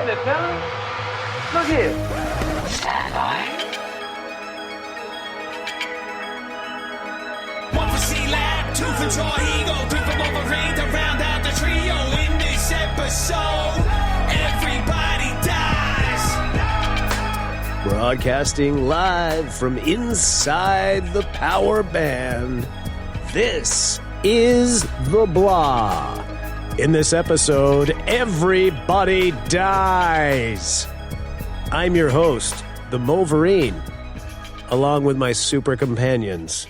it, fellas. Look here. Stand by. One for C-Lab, two for Troy Eagle, three for Wolverine to round out the trio. In this episode, everybody dies. Broadcasting live from inside the power band, this is The Blah. In this episode, everybody dies. I'm your host, the Wolverine, along with my super companions.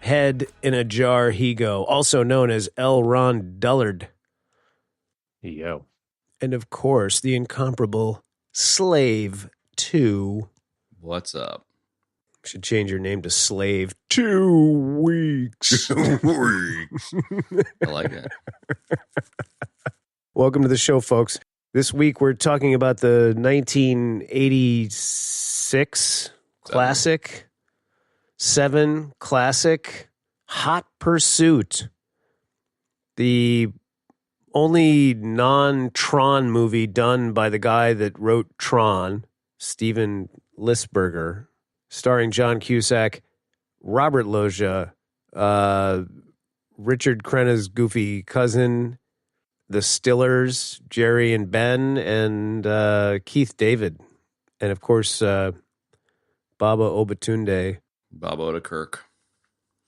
Head in a jar Higo, also known as L. Ron Dullard. Yo. And of course, the incomparable Slave 2. What's up? Should change your name to Slave 2 Weeks. I like it. Welcome to the show, folks. This week we're talking about the 1986 classic, 7 classic, Hot Pursuit. The only non-Tron movie done by the guy that wrote Tron, Steven Lisberger, starring John Cusack, Robert Loggia, Richard Crenna's goofy cousin, the Stillers, Jerry and Ben, and Keith David. And, of course, Baba Obatunde. Bob Odenkirk.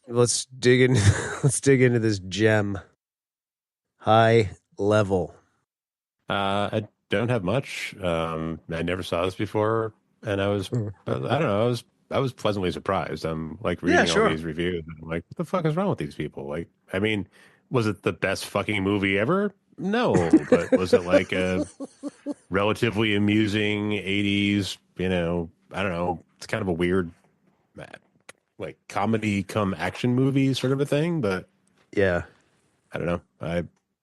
Let's dig into this gem. High level. I don't have much. I never saw this before, and I don't know, I was pleasantly surprised. I'm like reading all these reviews, and I'm like, what the fuck is wrong with these people? Like, I mean, was it the best fucking movie ever? No, but was it like a relatively amusing 80s, I don't know, it's kind of a weird like comedy come action movie sort of a thing, but yeah, I don't know.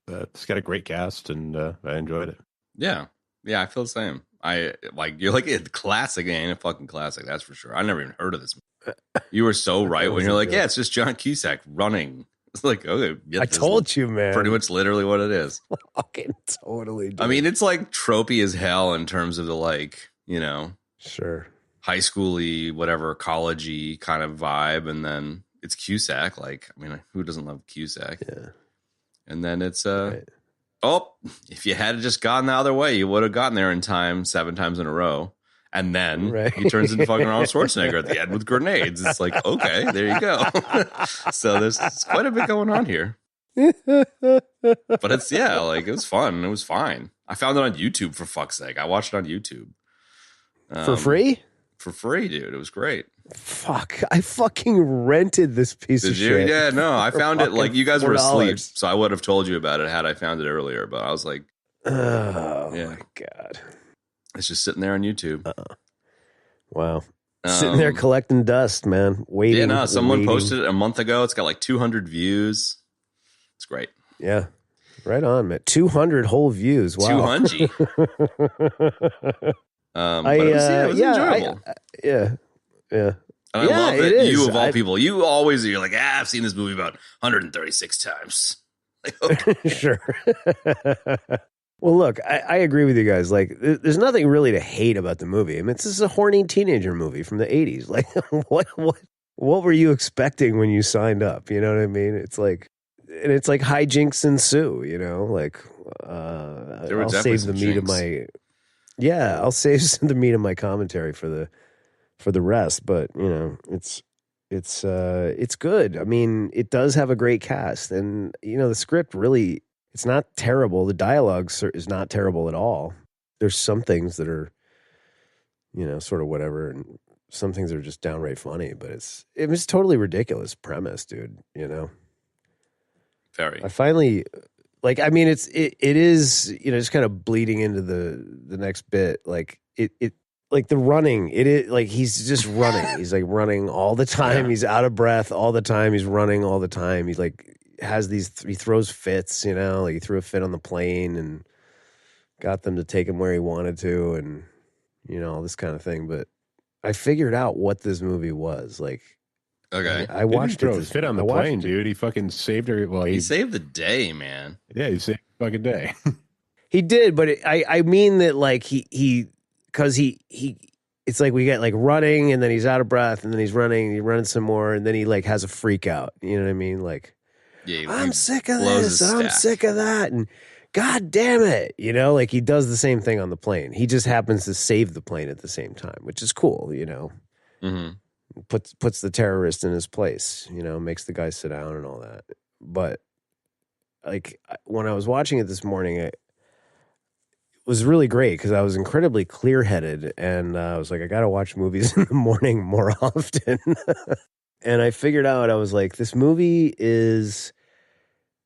It's got a great cast, and I enjoyed it. Yeah, I feel the same. You're like a classic, ain't a fucking classic, that's for sure. I never even heard of this. You were so right when you're like, yeah, it's just John Cusack running. It's like, okay, I told you, man. Pretty much literally what it is. Fucking totally. Dude. I mean, it's like tropey as hell in terms of the sure, high schooly, whatever, college-y kind of vibe, and then it's Cusack. Like, I mean, who doesn't love Cusack? Yeah. And then it's right. Oh, if you had just gotten the other way, you would have gotten there in time 7 times in a row. And then he turns into fucking Arnold Schwarzenegger at the end with grenades. It's like, okay, there you go. So there's quite a bit going on here. But it's, it was fun. It was fine. I found it on YouTube, for fuck's sake. I watched it on YouTube. For free? For free, dude. It was great. Fuck. I fucking rented this piece of shit. Did you? Yeah, no. I found it like you guys were asleep, so I would have told you about it had I found it earlier. But I was like, oh, my God. It's just sitting there on YouTube. Wow. Sitting there collecting dust, man. Waiting. Yeah, no, someone posted it a month ago. It's got like 200 views. It's great. Yeah. Right on, man. 200 whole views. Wow. 200. But it was enjoyable. Yeah. And I love that you, of all people, you're like, I've seen this movie about 136 times. Like, okay. Sure. Well, look, I agree with you guys. Like, there's nothing really to hate about the movie. I mean, this is a horny teenager movie from the 80s. Like, what were you expecting when you signed up? You know what I mean? It's like hijinks ensue, like, I'll save the meat of my, I'll save the meat of my commentary for the rest. But, it's good. I mean, it does have a great cast, and, the script really, it's not terrible. The dialogue is not terrible at all. There's some things that are, sort of whatever, and some things are just downright funny. But it was totally ridiculous premise, dude. Very. I finally, like, I mean, it is, just kind of bleeding into the next bit. Like it like the running. It is like he's just running. He's like running all the time. Yeah. He's out of breath all the time. He's running all the time. He's like. He throws fits, like he threw a fit on the plane and got them to take him where he wanted to, and all this kind of thing. But I figured out what this movie was like. Okay, I watched it. Fit on the plane, dude. He fucking saved her. Well, he saved the day, man. Yeah, he saved the fucking day. He did, but I mean that like because he it's like we get like running and then he's out of breath and then he's running some more and then he like has a freak out. You know what I mean? Like, I'm sick of this and I'm sick of that and God damn it. You know, like he does the same thing on the plane. He just happens to save the plane at the same time, which is cool, you know. Mm-hmm. Puts the terrorist in his place, you know, makes the guy sit down and all that. But like when I was watching it this morning, it was really great because I was incredibly clear-headed and I was like, I got to watch movies in the morning more often. And I figured out, I was like, this movie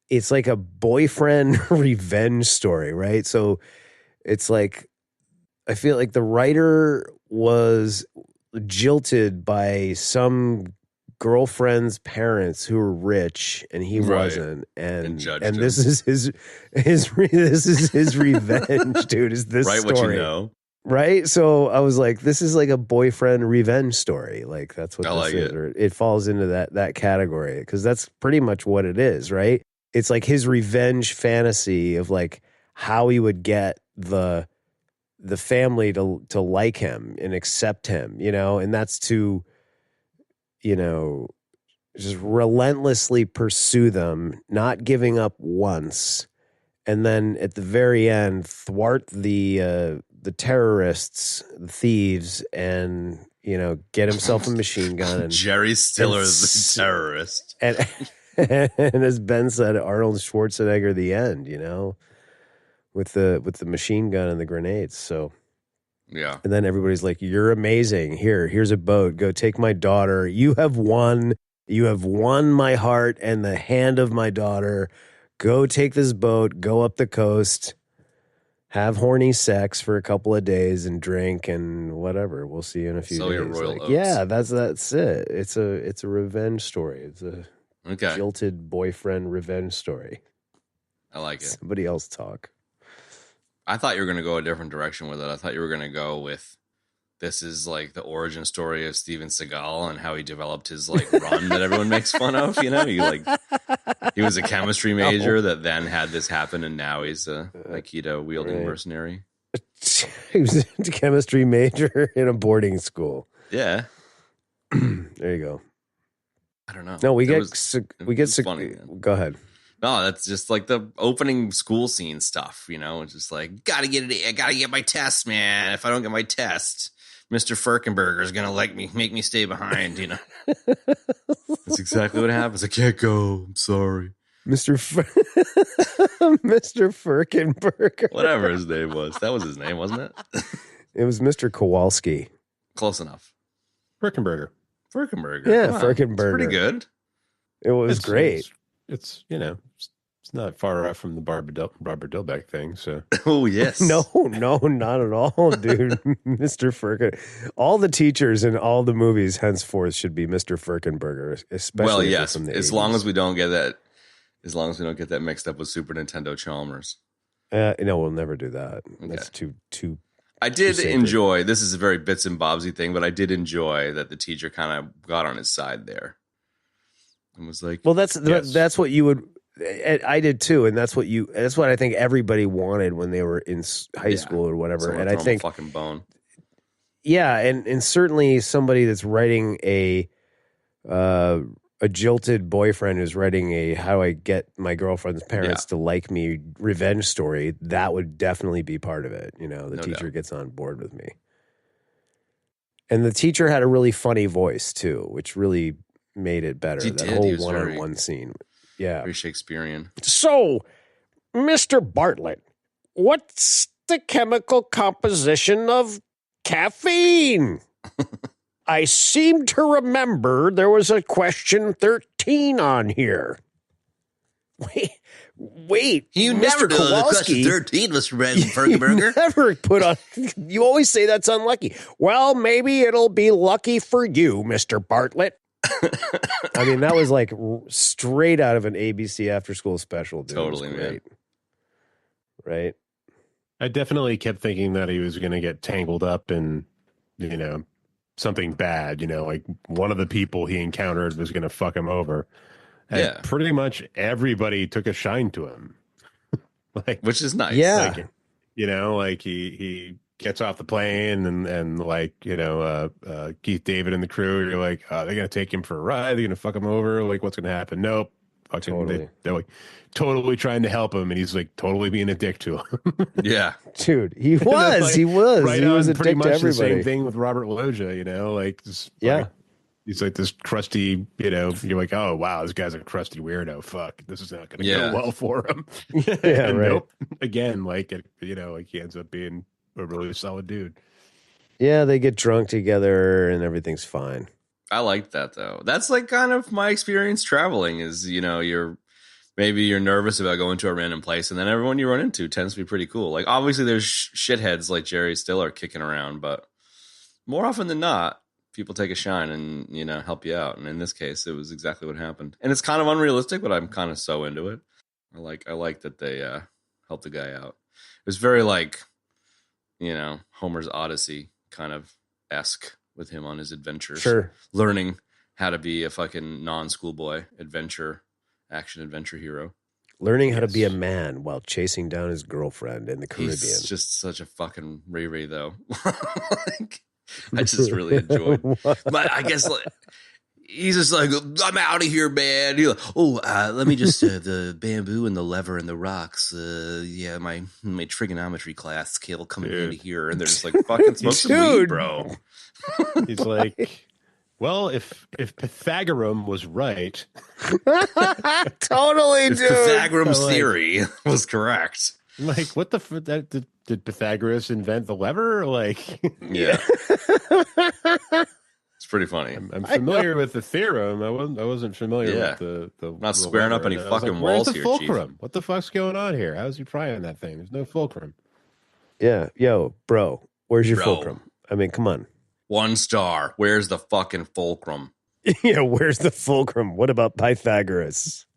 it's like a boyfriend revenge story, right? So it's like, I feel like the writer was jilted by some girlfriend's parents who were rich and he wasn't, and this is his revenge, dude. Is this right? Story. What you know, right? So I was like, this is like a boyfriend revenge story. Like that's what this is. Or it falls into that category because that's pretty much what it is, right? It's like his revenge fantasy of like how he would get the family to like him and accept him, you know, and that's to, you know, just relentlessly pursue them, not giving up once, and then at the very end thwart the terrorists, the thieves, and you know, get himself a machine gun. And Jerry Stiller's the terrorist, and as Ben said, Arnold Schwarzenegger, the end, you know, with the machine gun and the grenades. So. Yeah. And then everybody's like, you're amazing. Here's a boat. Go take my daughter. You have won. You have won my heart and the hand of my daughter. Go take this boat. Go up the coast. Have horny sex for a couple of days and drink and whatever. We'll see you in a few days. Your royal oats. Yeah, that's it. It's a revenge story. It's a jilted boyfriend revenge story. I like it. Somebody else talk. I thought you were going to go a different direction with it. I thought you were going to go with this is like the origin story of Steven Seagal and how he developed his like run that everyone makes fun of. You know, he was a chemistry major that then had this happen, and now he's a Aikido wielding mercenary. He was a chemistry major in a boarding school. Yeah, there you go. I don't know. No, we get funny. Go ahead. No, that's just like the opening school scene stuff, you know. It's just like, gotta get my test, man. If I don't get my test, Mr. Firkenberger is gonna make me stay behind, you know. That's exactly what happens. I can't go. I'm sorry, Mr. Mr. Firkenberger. Whatever his name was, that was his name, wasn't it? It was Mr. Kowalski. Close enough. Firkenberger. Yeah, Firkenberger. Pretty good. It was great. It's you know, it's not far off from the Barbara Dilbeck thing. So oh yes, no, not at all, dude. Mr. Firken. All the teachers in all the movies henceforth should be Mr. Firkenberger, especially. Well, yes, from the as 80s. long as we don't get that, mixed up with Super Nintendo Chalmers. No, we'll never do that. Okay. That's too. I did enjoy. This is a very bits and bobsy thing, but I did enjoy that the teacher kind of got on his side there. And was like, well, that's what you would. I did too, and that's what I think everybody wanted when they were in high school or whatever. And I think fucking bone. Yeah, and certainly somebody that's writing a jilted boyfriend who's writing a how I get my girlfriend's parents to like me revenge story, that would definitely be part of it. You know, the teacher gets on board with me, and the teacher had a really funny voice too, which really made it better. That whole one-on-one scene. Yeah. Very Shakespearean. So, Mr. Bartlett, what's the chemical composition of caffeine? I seem to remember there was a question 13 on here. Wait. You Mr. never do the question 13, Mr. Firkenberger. Never put on. You always say that's unlucky. Well, maybe it'll be lucky for you, Mr. Bartlett. I mean, that was like straight out of an ABC after school special. Dude. Totally, man. Right? I definitely kept thinking that he was going to get tangled up in, you know, something bad, you know, like one of the people he encountered was going to fuck him over. And pretty much everybody took a shine to him. like, which is nice. Yeah. Like, you know, like he gets off the plane and like, you know, Keith David and the crew, you're like, they're going to take him for a ride. They're going to fuck him over. Like, what's going to happen? Nope. Fucking, Totally. they're like totally trying to help him. And he's like totally being a dick to him. Yeah. Dude, he was. Like, he was. Right he was on a pretty dick to much the everybody. same thing with Robert Loggia, you know, like, just, Yeah. like, he's like this crusty, you know, you're like, oh, wow, this guy's a crusty weirdo. Fuck, this is not going to go well for him. Yeah, right. Nope. Again, like, you know, like he ends up being a really solid dude. Yeah, they get drunk together and everything's fine. I like that, though. That's like kind of my experience traveling is, you know, you're nervous about going to a random place, and then everyone you run into tends to be pretty cool. Like, obviously, there's shitheads like Jerry Stiller kicking around, but more often than not, people take a shine and, you know, help you out. And in this case, it was exactly what happened. And it's kind of unrealistic, but I'm kind of so into it. I like that they helped the guy out. It was very like, you know, Homer's Odyssey kind of esque with him on his adventures. Sure. Learning how to be a fucking non-schoolboy action adventure hero. Learning how to be a man while chasing down his girlfriend in the Caribbean. He's just such a fucking Riri, though. Like, I just really enjoyed. But I guess like, he's just like, I'm out of here, man. He's like, let me just the bamboo and the lever and the rocks. Yeah, my trigonometry class skill coming into here, and they're just like, fucking smoke some weed, bro. He's like, well, if Pythagoras was right, totally, if dude. Pythagoras' theory was correct. I'm like, what the did Pythagoras invent the lever? Like, yeah, it's pretty funny. I'm familiar with the theorem. I wasn't familiar with the not squaring lever. up any And I was fucking like, where's walls the here, fulcrum? Chief. What the fuck's going on here? How's he prying that thing? There's no fulcrum. Yeah, yo, bro, where's your Bro. fulcrum? I mean, come on. 1 star. Where's the fucking fulcrum? Yeah, where's the fulcrum? What about Pythagoras?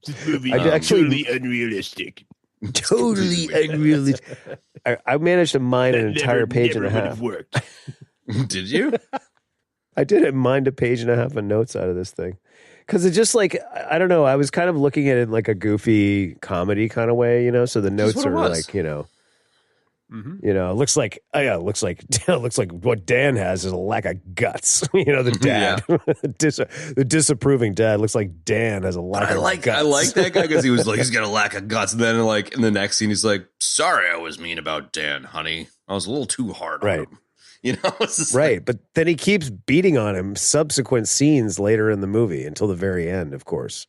This movie I actually- totally unrealistic. Totally unrealistic. I managed to mine an entire page and a half. Worked. Did you? I didn't mind a page and a half of notes out of this thing. Because it's just like, I don't know, I was kind of looking at it in like a goofy comedy kind of way, you know? So the notes are like, you know, you know, it looks like what Dan has is a lack of guts. You know, the dad, the disapproving dad looks like Dan has a lack of guts. I like that guy because he was like, he's got a lack of guts. And then like in the next scene, he's like, sorry, I was mean about Dan, honey. I was a little too hard on him. You know, it's just right. like, But then he keeps beating on him subsequent scenes later in the movie until the very end, of course.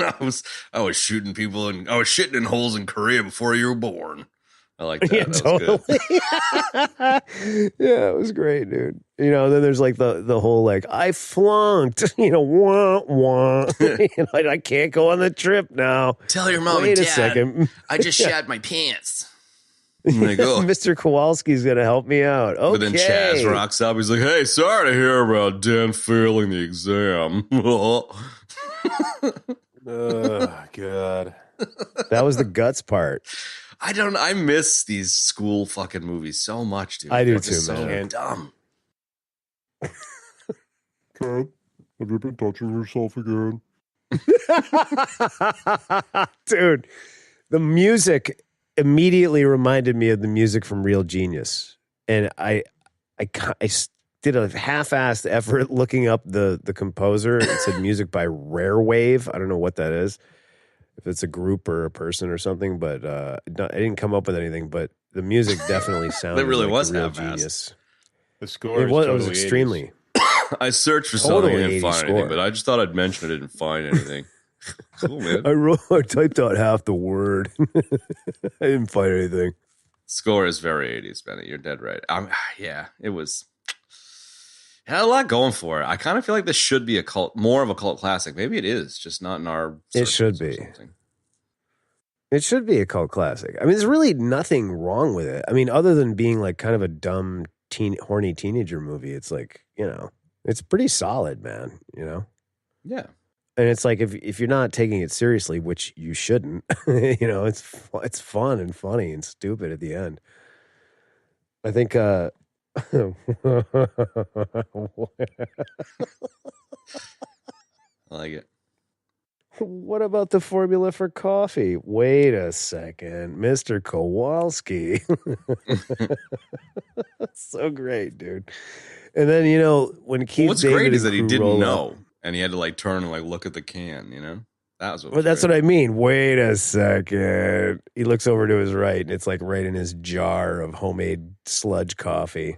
I was shooting people and I was shitting in holes in Korea before you were born. I like that. Yeah, That totally. was good. Yeah, it was great, dude. You know, then there's like the whole like I flunked. You know, wah wah. You know, I can't go on the trip now. Tell your mom Wait and a dad. second. I just shat my pants. I'm like, oh. Mr. Kowalski's gonna help me out. Okay. But then Chaz rocks up. He's like, hey, sorry to hear about Dan failing the exam. Oh, God. That was the guts part. I miss these school fucking movies so much, dude. I do They're too, just so man. dumb. Ted, have you been touching yourself again? Dude, the music immediately reminded me of the music from Real Genius. And I did a half-assed effort looking up the composer. It said music by Rare Wave. I don't know what that is, if it's a group or a person or something, but I didn't come up with anything. But the music definitely sounded really like was Real half-assed. Genius. The score It was totally extremely. 80s. I searched for Totally something. I didn't 80s find score. anything, but I just thought I'd mention it. I didn't find anything. Cool, man. I typed out half the word. I didn't find anything. Score is very 80s, Benny. You're dead right. Yeah, it was. It had a lot going for it. I kind of feel like this should be more of a cult classic. Maybe it is, just not in our. It should circles or be. something. It should be a cult classic. I mean, there's really nothing wrong with it. I mean, other than being like kind of a dumb, horny teenager movie, it's like, you know, it's pretty solid, man, you know? Yeah. And it's like, if you're not taking it seriously, which you shouldn't, you know, it's fun and funny and stupid at the end. I think, I like it. What about the formula for coffee? Wait a second, Mr. Kowalski. So great, dude. And then, when Keith What's David great is that he crew didn't roll know, up, and he had to like turn and like look at the can. That was what. well, that's what I mean. Wait a second. He looks over to his right, and it's like right in his jar of homemade sludge coffee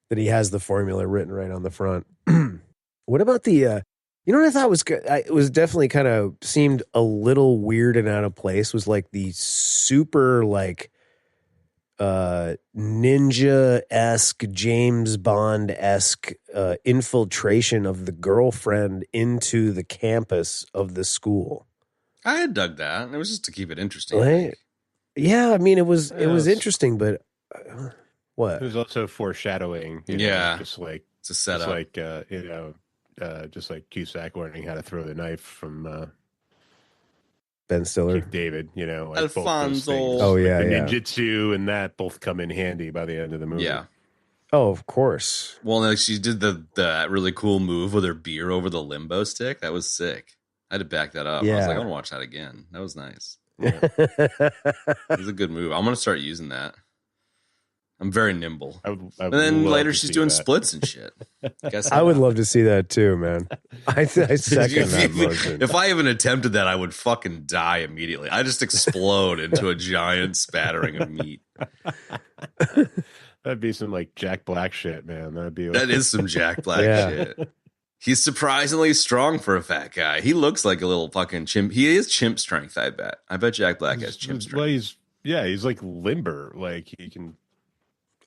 that he has the formula written right on the front. What about the, what I thought was good? It was definitely kind of seemed a little weird and out of place was like the super like ninja-esque, James Bond-esque infiltration of the girlfriend into the campus of the school. I had dug that. It was just to keep it interesting. Right? Yeah, I mean, it was interesting, but what? It was also foreshadowing. Just like it's a setup. Just like Cusack learning how to throw the knife from Ben Stiller, Keith David, like Alfonso. Oh yeah, the ninjutsu and that both come in handy by the end of the movie. Yeah. Oh, of course. Well, like she did the really cool move with her beer over the limbo stick. That was sick. I had to back that up. Yeah. I was like, I want to watch that again. That was nice. Yeah. It was a good move. I'm going to start using that. I'm very nimble. I would and then later to she's see doing that. splits and shit. I would love to see that too, man. I second that motion. If I even attempted that, I would fucking die immediately. I just explode into a giant spattering of meat. That'd be some like Jack Black shit, man. That is some Jack Black shit. He's surprisingly strong for a fat guy. He looks like a little fucking chimp. He is chimp strength, I bet. I bet Jack Black has chimp strength. Well, he's like limber. Like he can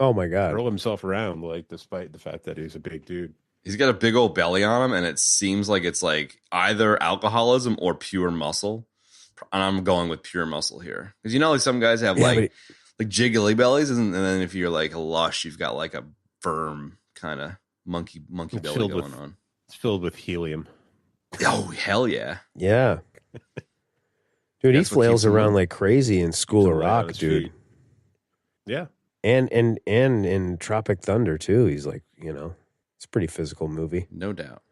Oh my god, roll himself around, like despite the fact that he's a big dude. He's got a big old belly on him, and it seems like it's like either alcoholism or pure muscle. And I'm going with pure muscle here because like some guys have like jiggly bellies, and then if you're like a lush, you've got like a firm kind of monkey belly going on. It's filled with helium. Oh hell yeah, yeah, dude. He flails around like crazy in School of Rock, dude. Feet. Yeah. And in Tropic Thunder too. He's like, it's a pretty physical movie. No doubt.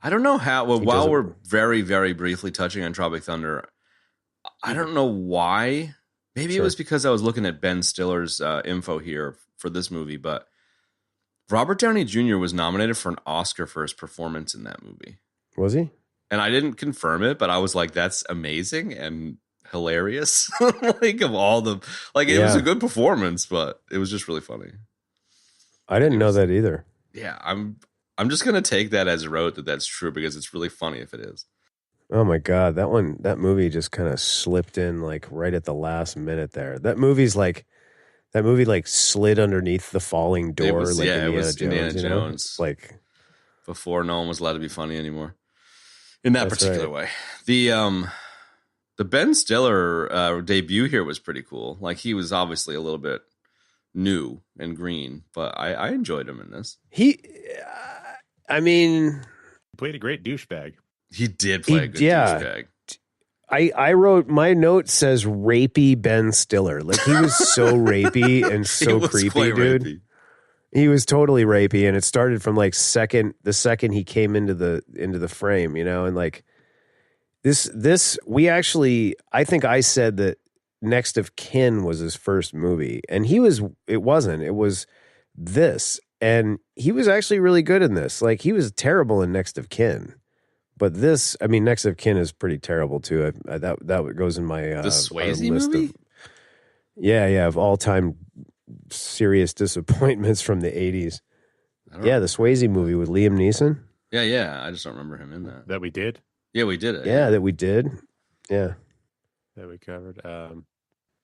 I don't know how. Well, while we're very, very briefly touching on Tropic Thunder, I don't know why. Maybe it was because I was looking at Ben Stiller's info here for this movie, but Robert Downey Jr. was nominated for an Oscar for his performance in that movie. Was he? And I didn't confirm it, but I was like, that's amazing and hilarious. Like of all the it was a good performance, but it was just really funny. I didn't know that either. Yeah, I'm just gonna take that as rote that that's true because it's really funny if it is. Oh my god, that movie just kind of slipped in like right at the last minute there. That movie slid underneath the falling door. It was, like it was Indiana Jones. Like before no one was allowed to be funny anymore in that particular way. The Ben Stiller debut here was pretty cool. Like he was obviously a little bit new and green, but I enjoyed him in this. He played a great douchebag. He did play a good douchebag. I wrote, my note says rapey Ben Stiller. Like he was so rapey and so creepy, dude. Rapey. He was totally rapey, and it started from like the second he came into the frame, and like this we actually, I think I said that Next of Kin was his first movie, and it was this, and he was actually really good in this. Like he was terrible in Next of Kin. But this, Next of Kin is pretty terrible too. That goes in my the Swayze list movie. Of all time serious disappointments from the 80s. Yeah, the Swayze movie with Liam Neeson. Yeah. I just don't remember him in that. That we did. Yeah, we did it. Yeah, that we did. Yeah, that we covered. I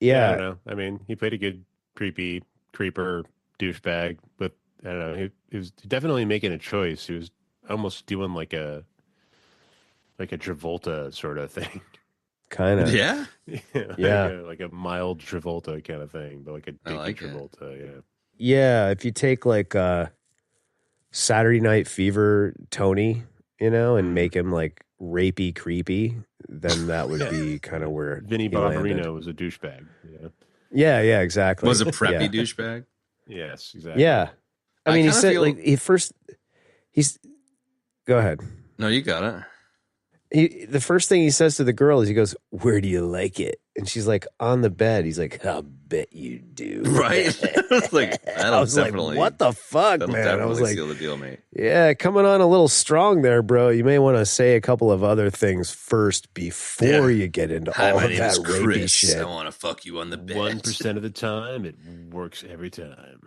don't know. He played a good creeper douchebag, but I don't know. He was definitely making a choice. He was almost doing like a Travolta sort of thing. Kind of. Yeah? Like a mild Travolta kind of thing, but like a dicky Travolta, yeah. Yeah, if you take like Saturday Night Fever Tony, and make him like rapey creepy, then that would be kind of where Vinnie Barbarino was a douchebag. Yeah, exactly. Was a preppy douchebag? Yes, exactly. Yeah. He said like he's go ahead. No, you got it. The first thing he says to the girl is he goes, "Where do you like it?" And she's like, "On the bed." He's like, "I'll bet you do." Right? It's like, I was like, "What the fuck, man?" I was like, seal the deal, mate. "Yeah, coming on a little strong there, bro. You may want to say a couple of other things first before you get into all of that rapey shit." I want to fuck you on the bed. 1% of the time, it works every time.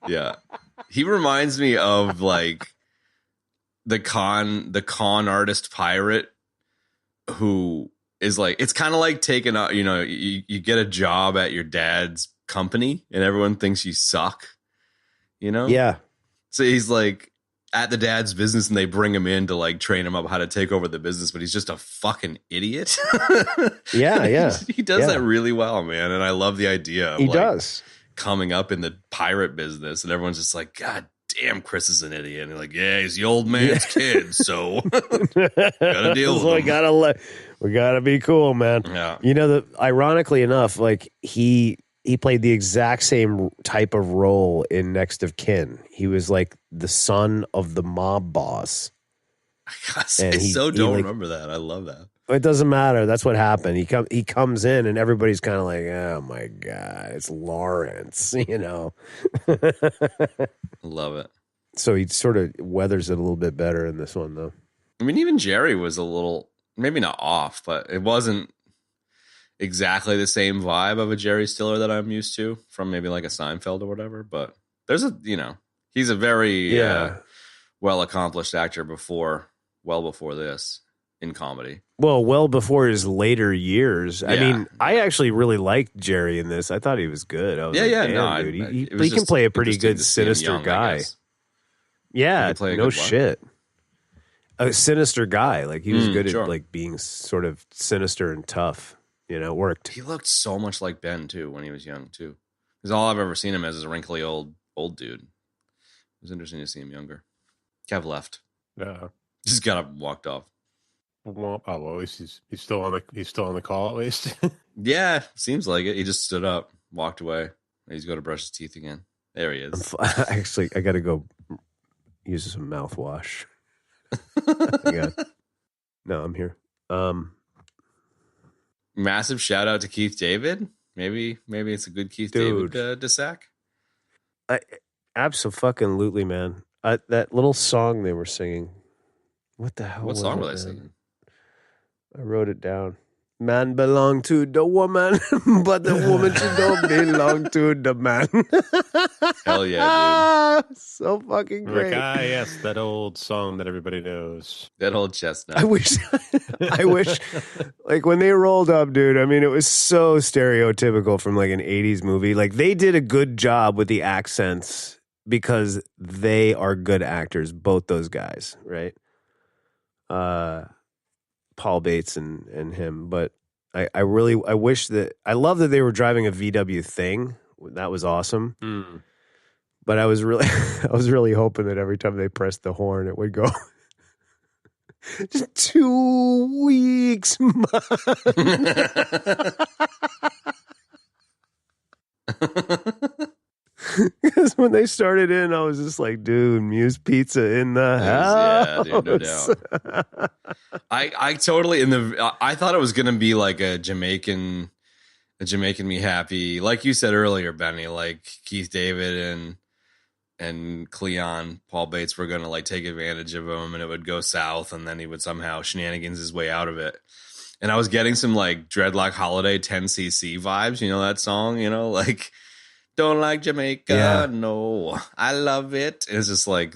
Yeah. He reminds me of like the con artist pirate who is like, it's kind of like taking out, you get a job at your dad's company and everyone thinks you suck, Yeah. So he's like at the dad's business and they bring him in to like train him up how to take over the business, but he's just a fucking idiot. Yeah. He does that really well, man. And I love the idea of he does. coming up in the pirate business and everyone's just like, God damn, Chris is an idiot. And they're like, yeah, he's the old man's kid, so gotta deal with him. We gotta be cool, man. Yeah. Ironically enough, like he played the exact same type of role in Next of Kin. He was like the son of the mob boss. I don't remember that. I love that. It doesn't matter. That's what happened. He comes in and everybody's kind of like, oh my God, it's Lawrence, Love it. So he sort of weathers it a little bit better in this one, though. I mean, even Jerry was a little, maybe not off, but it wasn't exactly the same vibe of a Jerry Stiller that I'm used to from maybe like a Seinfeld or whatever. But there's he's a very well-accomplished actor well before this in comedy. Well before his later years. I mean, I actually really liked Jerry in this. I thought he was good. I was dude. He can play a pretty good sinister guy. Yeah, no shit. A sinister guy. Like he was good at like being sort of sinister and tough. It worked. He looked so much like Ben too when he was young too. Because all I've ever seen him as is a wrinkly old dude. It was interesting to see him younger. Kev left. Yeah, just got up and walked off. Oh, well, at least he's still on the call. At least, yeah, seems like it. He just stood up, walked away. He's going to brush his teeth again. There he is. Actually, I got to go use some mouthwash. No, I'm here. Massive shout out to Keith David. Maybe it's a good Keith David Cusack. Absolutely, man. That little song they were singing. What the hell? What song were they singing? I wrote it down. Man belong to the woman, but the woman she don't belong to the man. Hell yeah, dude. So fucking great. Yes, that old song that everybody knows. That old chestnut. I wish, like when they rolled up, dude, I mean, it was so stereotypical from like an 80s movie. Like they did a good job with the accents because they are good actors, both those guys, right? Paul Bates and him, but I wish that I love that they were driving a VW thing. That was awesome. But I was really hoping that every time they pressed the horn, it would go just 2 weeks. Because when they started in, I was just like, dude, Muse Pizza in the house. Yeah, dude, no doubt. I totally I thought it was gonna be like a Jamaican Me Happy, like you said earlier, Benny, like Keith David and Cleon, Paul Bates were gonna like take advantage of him and it would go south and then he would somehow shenanigans his way out of it. And I was getting some like Dreadlock Holiday 10cc vibes, that song, like don't like Jamaica, no, I love it. It's just like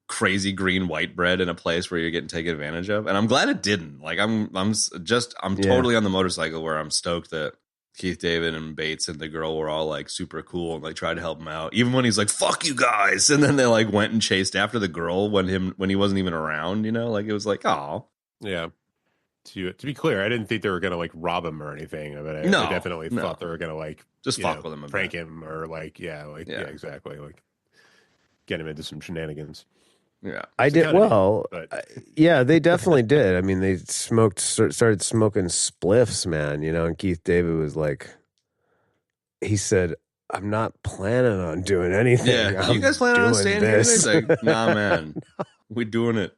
crazy green white bread in a place where you're getting taken advantage of, and I'm glad it didn't. Like I'm totally on the motorcycle where I'm stoked that Keith David and Bates and the girl were all like super cool and like tried to help him out, even when he's like "fuck you guys," and then they like went and chased after the girl when he wasn't even around. Like it was like, oh yeah. To be clear, I didn't think they were going to like rob him or anything. But I definitely thought they were going to like just fuck with him, prank him, or like exactly, like get him into some shenanigans. Yeah, I did well. Yeah, they definitely did. I mean, they started smoking spliffs, man. And Keith David was like, he said, I'm not planning on doing anything. Yeah, you guys planning on staying here? It's like, nah, man, we're doing it.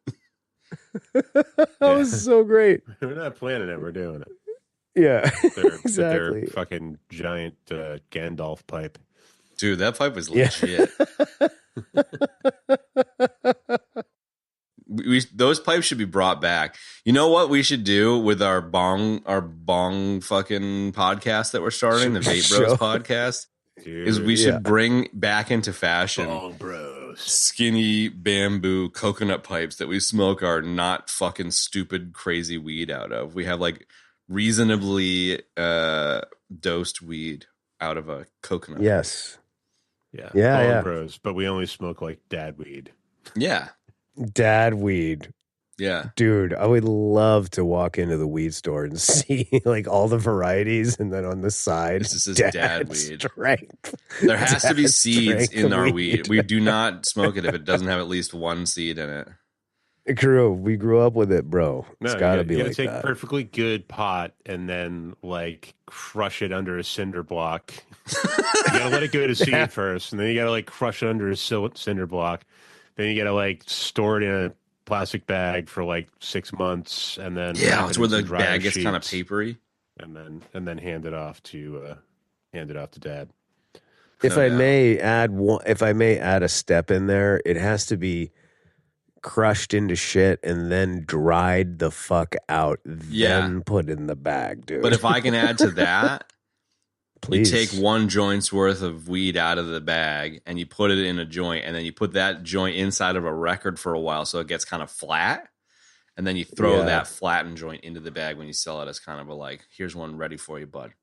That was so great. We're not planning it. We're doing it. Yeah, exactly. Their fucking giant Gandalf pipe. Dude, that pipe was legit. Those pipes should be brought back. You know what we should do with our bong fucking podcast that we're starting, the Vape Bros podcast? Dude, is we should bring back into fashion Bong Bros skinny bamboo coconut pipes that we smoke our not fucking stupid crazy weed out of. We have like reasonably dosed weed out of a coconut. Yes. Yeah. Yeah. Bros, but we only smoke like dad weed. Yeah. Dad weed. Yeah. Dude, I would love to walk into the weed store and see like all the varieties, and then on the side, this is dad weed. Strength. There has to be seeds in our weed. We do not smoke it if it doesn't have at least one seed in it. We grew up with it, bro. It's gotta be like that. You gotta take perfectly good pot and then like crush it under a cinder block. You gotta let it go to seed first, and then you gotta like crush it under a cinder block. Then you gotta like store it in a plastic bag for like 6 months, and then it's where the bag gets kind of papery, and then hand it off to dad. If I may add a step in there, it has to be crushed into shit and then dried the fuck out, then put in the bag, dude. But if I can add to that, please. You take one joint's worth of weed out of the bag and you put it in a joint, and then you put that joint inside of a record for a while so it gets kind of flat, and then you throw that flattened joint into the bag when you sell it as kind of a like, here's one ready for you, bud,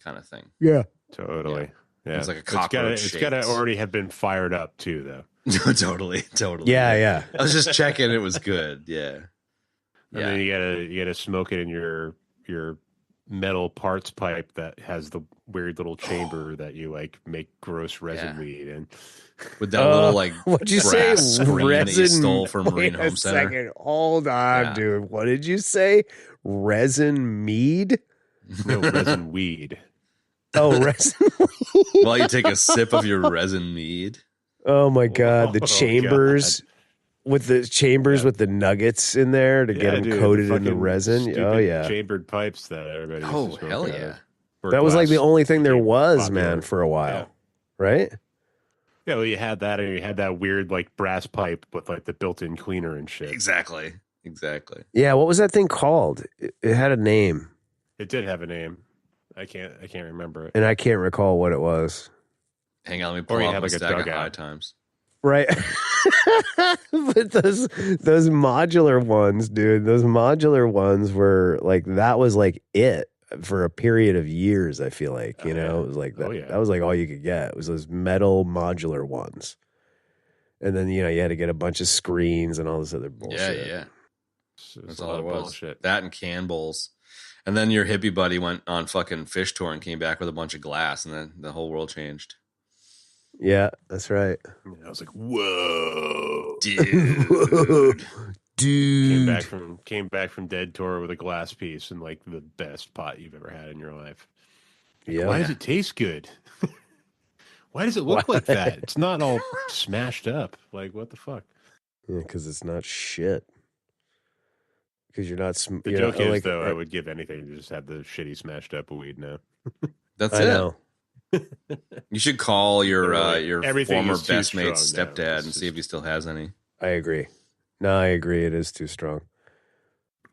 kind of thing. Yeah, totally. Yeah. It's like a cockroach. It's got to already have been fired up too, though. Totally. Yeah. I was just checking; it was good. Yeah. And then you gotta smoke it in your metal parts pipe that has the weird little chamber that you like make gross resin weed in. With that little like what'd you brass say? screen Resin, that you stole from Marine Home Center. Second. Hold on, dude. What did you say? Resin mead? No, resin weed. Oh, resin weed. While you take a sip of your resin mead. Oh my God, the chambers with the nuggets in there to get them coated in the resin. Oh yeah, chambered pipes that everybody. Oh hell yeah! That was like the only thing there was, man, for a while, right? Yeah, well, you had that, and you had that weird like brass pipe with like the built-in cleaner and shit. Exactly. Yeah, what was that thing called? It had a name. It did have a name. I can't remember it, and I can't recall what it was. Hang on, let me pull out like a stack of High Times. Right. But those modular ones, dude, those modular ones were like, that was like it for a period of years. I feel like, it was like that. That was like all you could get. It was those metal modular ones. And then, you had to get a bunch of screens and all this other bullshit. Yeah. That's all it was. Bullshit. That and can bowls. And then your hippie buddy went on fucking fish tour and came back with a bunch of glass, and then the whole world changed. Yeah, that's right. I was like, "Whoa, dude!" Came back from Dead Tour with a glass piece and like the best pot you've ever had in your life. Yeah. Why does it taste good? Why does it look like that? It's not all smashed up. Like, what the fuck? Yeah, because it's not shit. Because you're not. The joke is, though, I would give anything to just have the shitty smashed up weed now. That's it. Know. You should call your former best mate's stepdad and see if he still has any. I agree. No, I agree. It is too strong.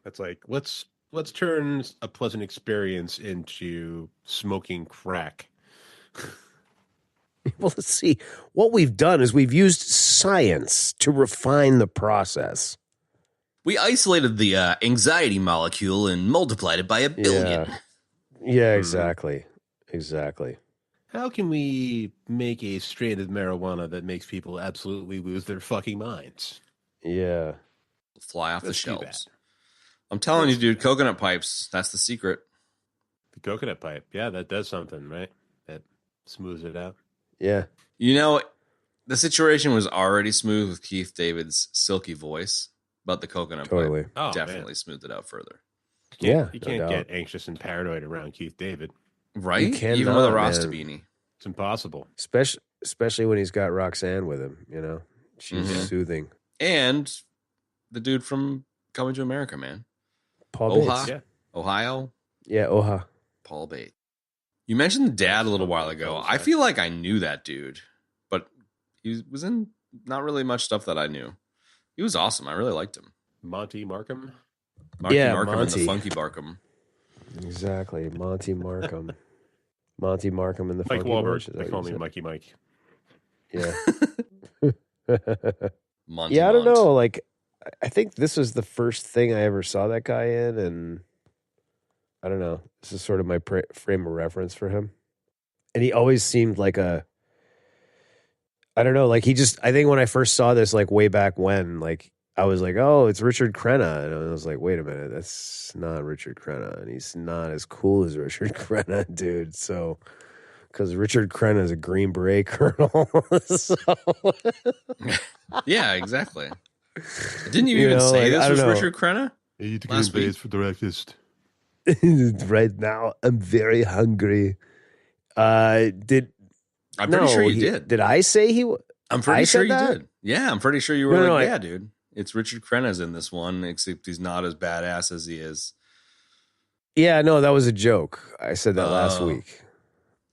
That's like, let's turn a pleasant experience into smoking crack. Well, let's see. What we've done is we've used science to refine the process. We isolated the anxiety molecule and multiplied it by 1 billion. Yeah, exactly. Exactly. How can we make a strain of marijuana that makes people absolutely lose their fucking minds? Yeah. Fly off the shelves. I'm telling you, dude, coconut pipes, that's the secret. The coconut pipe. Yeah, that does something, right? That smooths it out. Yeah. The situation was already smooth with Keith David's silky voice, but the coconut pipe definitely smoothed it out further. You can't get anxious and paranoid around Keith David. Right? Even with a Rasta beanie. It's impossible. Especially when he's got Roxanne with him, you know? She's soothing. And the dude from Coming to America, man. Paul Oha? Bates. Yeah. Ohio? Yeah, Oha. Paul Bates. You mentioned the dad a little while ago. I feel like I knew that dude, but he was in not really much stuff that I knew. He was awesome. I really liked him. Monty Markham? Markham and Monty. the Funky Barkham. Exactly. Monty Markham. Monty Markham and the Mike Funky Wahlberg. Barkham. They call me Mikey Mike. Yeah. Monty yeah, I don't Mont. know. Like, I think this was the first thing I ever saw that guy in, and I don't know. This is sort of my frame of reference for him. And he always seemed like I don't know, like I think when I first saw this, like way back when, like I was like, oh, it's Richard Crenna. And I was like, wait a minute, that's not Richard Crenna. And he's not as cool as Richard Crenna, dude. So, because Richard Crenna is a Green Beret colonel. So. Yeah, exactly. Didn't you even say this was Richard Crenna? Eat Last green week? berets for breakfast. Right now, I'm very hungry. I'm pretty sure you did. Did I say he? I'm pretty sure you that? did. Yeah, I'm pretty sure you were No, yeah, dude. It's Richard Crenna's in this one, except he's not as badass as he is. Yeah, no, that was a joke. I said that last week.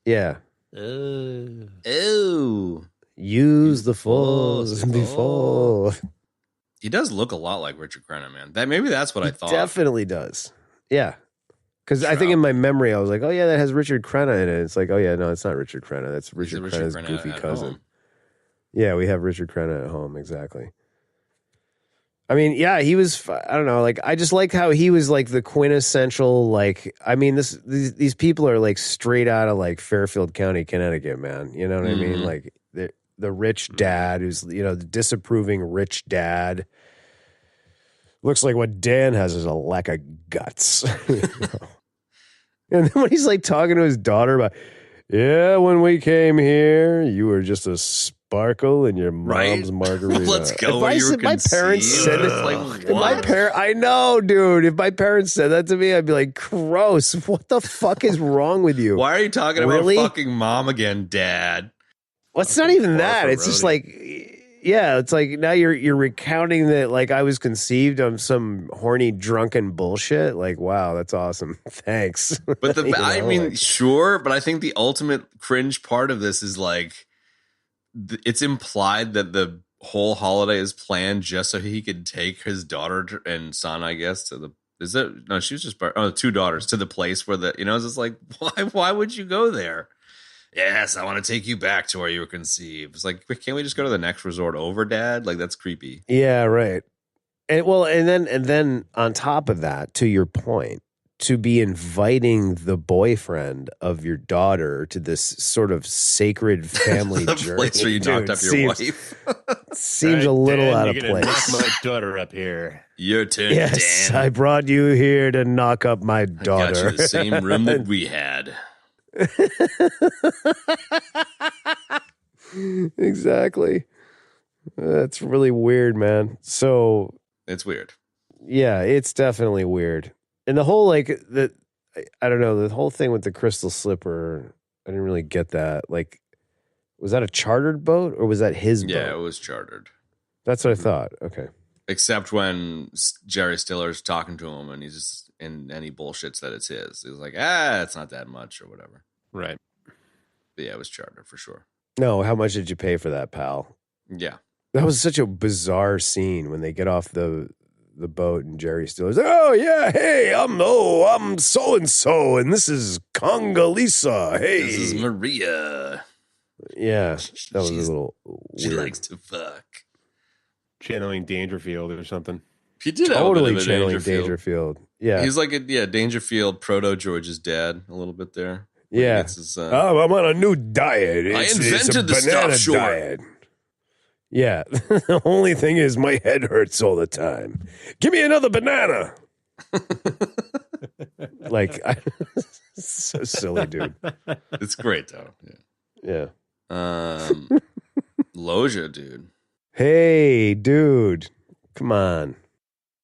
Yeah. Oh. Use the force before. He does look a lot like Richard Crenna, man. Maybe that's what I thought. Definitely does. Yeah. Because I think in my memory, I was like, oh, yeah, that has Richard Crenna in it. It's like, oh, yeah, no, it's not Richard Crenna. That's Richard Crenna's goofy cousin. Home. Yeah, we have Richard Crenna at home. Exactly. I mean, yeah, he was, I don't know, like, I just like how he was like the quintessential, like, I mean, these people are like straight out of like Fairfield County, Connecticut, man. You know what I mean? Like the rich dad who's, you know, the disapproving rich dad. Looks like what Dan has is a lack of guts. You know? And then when he's like talking to his daughter about, yeah, when we came here, you were just a sparkle in your mom's margarita. Let's go. My parents said it, like what? I know, dude. If my parents said that to me, I'd be like, gross. What the fuck is wrong with you? Why are you talking about fucking mom again, Dad? Well, it's not even that. It's just like, yeah, it's like now you're recounting that like I was conceived on some horny drunken bullshit. Like, wow, that's awesome. Thanks. But I mean, sure, but I think the ultimate cringe part of this is like it's implied that the whole holiday is planned just so he could take his daughter and son, I guess, to the she was just two daughters to the place where it's just like why would you go there? Yes, I want to take you back to where you were conceived. It's like, can't we just go to the next resort over, Dad? Like, that's creepy. Yeah, right. And then on top of that, to your point, to be inviting the boyfriend of your daughter to this sort of sacred family the journey. place where you knocked up your wife. Seems a little Dan, out of you're gonna place. knock my daughter up here. Your turn, Yes, Dan. I brought you here to knock up my daughter. I got you the same room that we had. Exactly. That's really weird, man. So it's weird. Yeah, it's definitely weird. And the whole I don't know, the whole thing with the crystal slipper, I didn't really get that. Like, was that a chartered boat or was that his boat? Yeah, it was chartered. That's what I thought. Okay. Except when Jerry Stiller's talking to him and he's just and he bullshits that it's his. He's like, it's not that much or whatever. Right. But yeah, it was chartered for sure. No, how much did you pay for that, pal? Yeah. That was such a bizarre scene when they get off the boat and Jerry Stiller's like, oh yeah, hey, I'm so and so, and this is Congalisa. Hey, this is Maria. Yeah, that was a little She weird. likes to fuck. Channeling Dangerfield or something. He did totally have a channeling Dangerfield. Yeah, he's like Dangerfield proto George's dad a little bit there. Yeah, his, I'm on a new diet. I It's invented a the banana stuff short. diet. Yeah, the only thing is my head hurts all the time. Give me another banana. So silly, dude. It's great though. Yeah. Loja, dude. Hey, dude. Come on.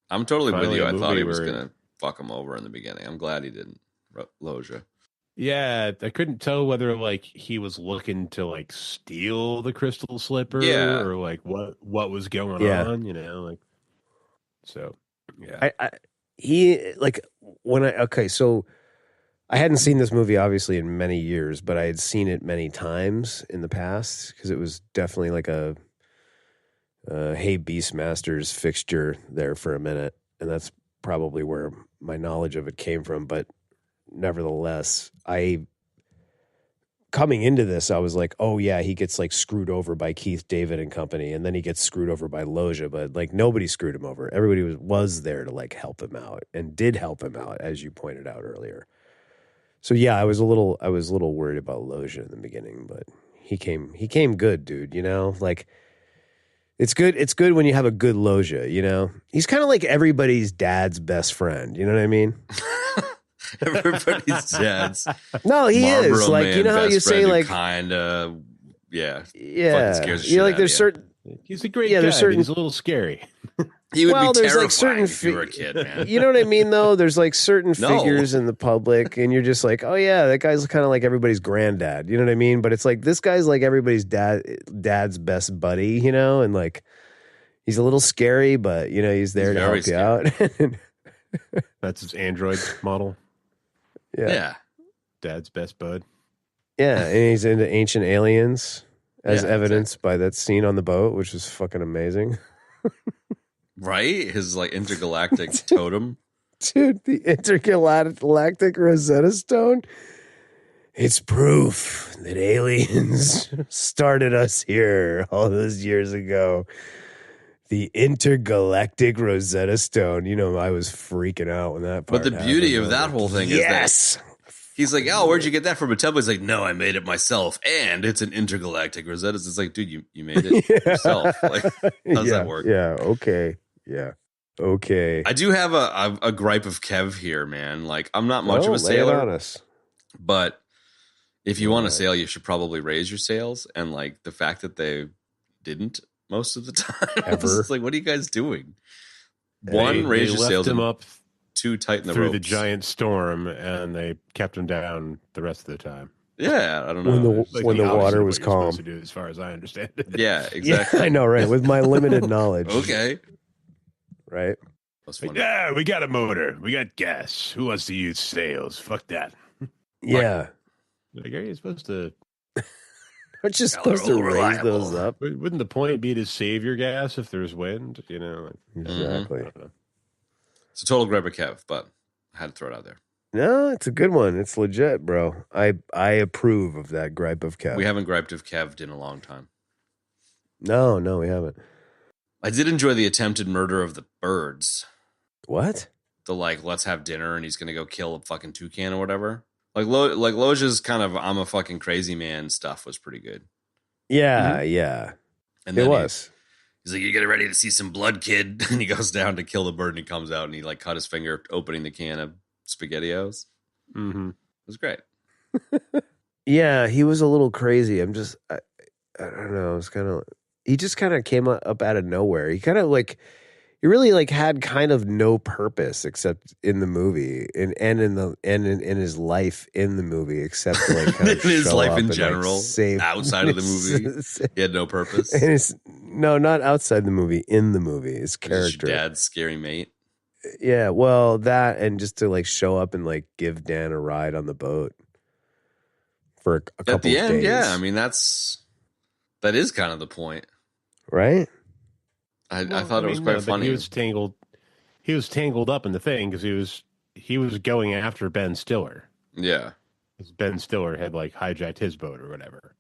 I'm totally Finally with you. a I thought he movie was where- gonna fuck him over in the beginning. I'm glad he didn't. Loja. Yeah, I couldn't tell whether like he was looking to like steal the crystal slipper or like what was going on, you know, like so yeah. He like so I hadn't seen this movie obviously in many years, but I had seen it many times in the past because it was definitely like a Hey Beastmasters fixture there for a minute, and that's probably where my knowledge of it came from. But nevertheless, coming into this, I was like, oh yeah, he gets like screwed over by Keith David and company, and then he gets screwed over by Loja, but like nobody screwed him over. Everybody was there to like help him out and did help him out, as you pointed out earlier. So yeah, I was a little worried about Loja in the beginning, but he came good, dude, you know? Like it's good when you have a good Loja, you know? He's kind of like everybody's dad's best friend, you know what I mean? Everybody's dad's. No, he Marlboro is like, you know how you say like kind of yeah. Scares the you know, like there's certain. He's a great guy, there's certain. But he's a little scary. He would be there's terrifying like certain if you were a kid, man. You know what I mean, though. There's like certain figures in the public, and you're just like, oh yeah, that guy's kind of like everybody's granddad. You know what I mean? But it's like this guy's like everybody's dad's best buddy, you know, and like he's a little scary, but you know he's there to help you out. That's his android model. Yeah. Dad's best bud. Yeah, and he's into ancient aliens, as evidenced by that scene on the boat, which is fucking amazing. Right? His like intergalactic totem. Dude, the intergalactic Rosetta Stone. It's proof that aliens started us here all those years ago. The intergalactic Rosetta Stone. You know, I was freaking out when that part But the beauty of that whole thing is that he's like, oh, where'd you get that from a temple? He's like, no, I made it myself. And it's an intergalactic Rosetta. It's like, dude, you made it yourself. Like, how does that work? Yeah, okay. Yeah. Okay. I do have a gripe of Kev here, man. Like, I'm not much of a sailor. Lay it on us. But if you want to sail, you should probably raise your sails. And like the fact that they didn't most of the time. It's like, what are you guys doing? One, raise your sails. Them up. Too tight in the through ropes. The giant storm, and they kept him down the rest of the time. Yeah, I don't know. When the water was calm. To do, as far as I understand it. Yeah, exactly. Yeah, I know, right? With my limited knowledge. Okay. Right? Like, yeah, we got a motor. We got gas. Who wants to use sails? Fuck that. Yeah. Like, are you supposed to... Aren't you supposed to raise those up? Wouldn't the point be to save your gas if there's wind? You know? Exactly. It's a total grab of Kev, but I had to throw it out there. No, it's a good one. It's legit, bro. I approve of that gripe of Kev. We haven't griped of Kev in a long time. No, we haven't. I did enjoy the attempted murder of the birds. What? The like, let's have dinner and he's gonna go kill a fucking toucan or whatever. Like Loja's kind of I'm a fucking crazy man stuff was pretty good. Yeah, yeah. And then it was. He's like, you get ready to see some blood, kid. And he goes down to kill the bird and he comes out and he like cut his finger opening the can of SpaghettiOs. Mm-hmm. It was great. Yeah, he was a little crazy. I don't know. It was kind of, he just kind of came up out of nowhere. He kind of like, he really like had kind of no purpose except in the movie and in his life in the movie, except to like kind of in his life in and, general, like, save outside of the movie, he had no purpose. No, not outside the movie, in the movie, his character, his dad's scary mate. Yeah, well, that and just to like show up and like give Dan a ride on the boat for a couple at the of end. days. Yeah, I mean that is kind of the point, right? I thought it was quite funny. He was tangled up in the thing because he was going after Ben Stiller. Yeah, because Ben Stiller had like hijacked his boat or whatever.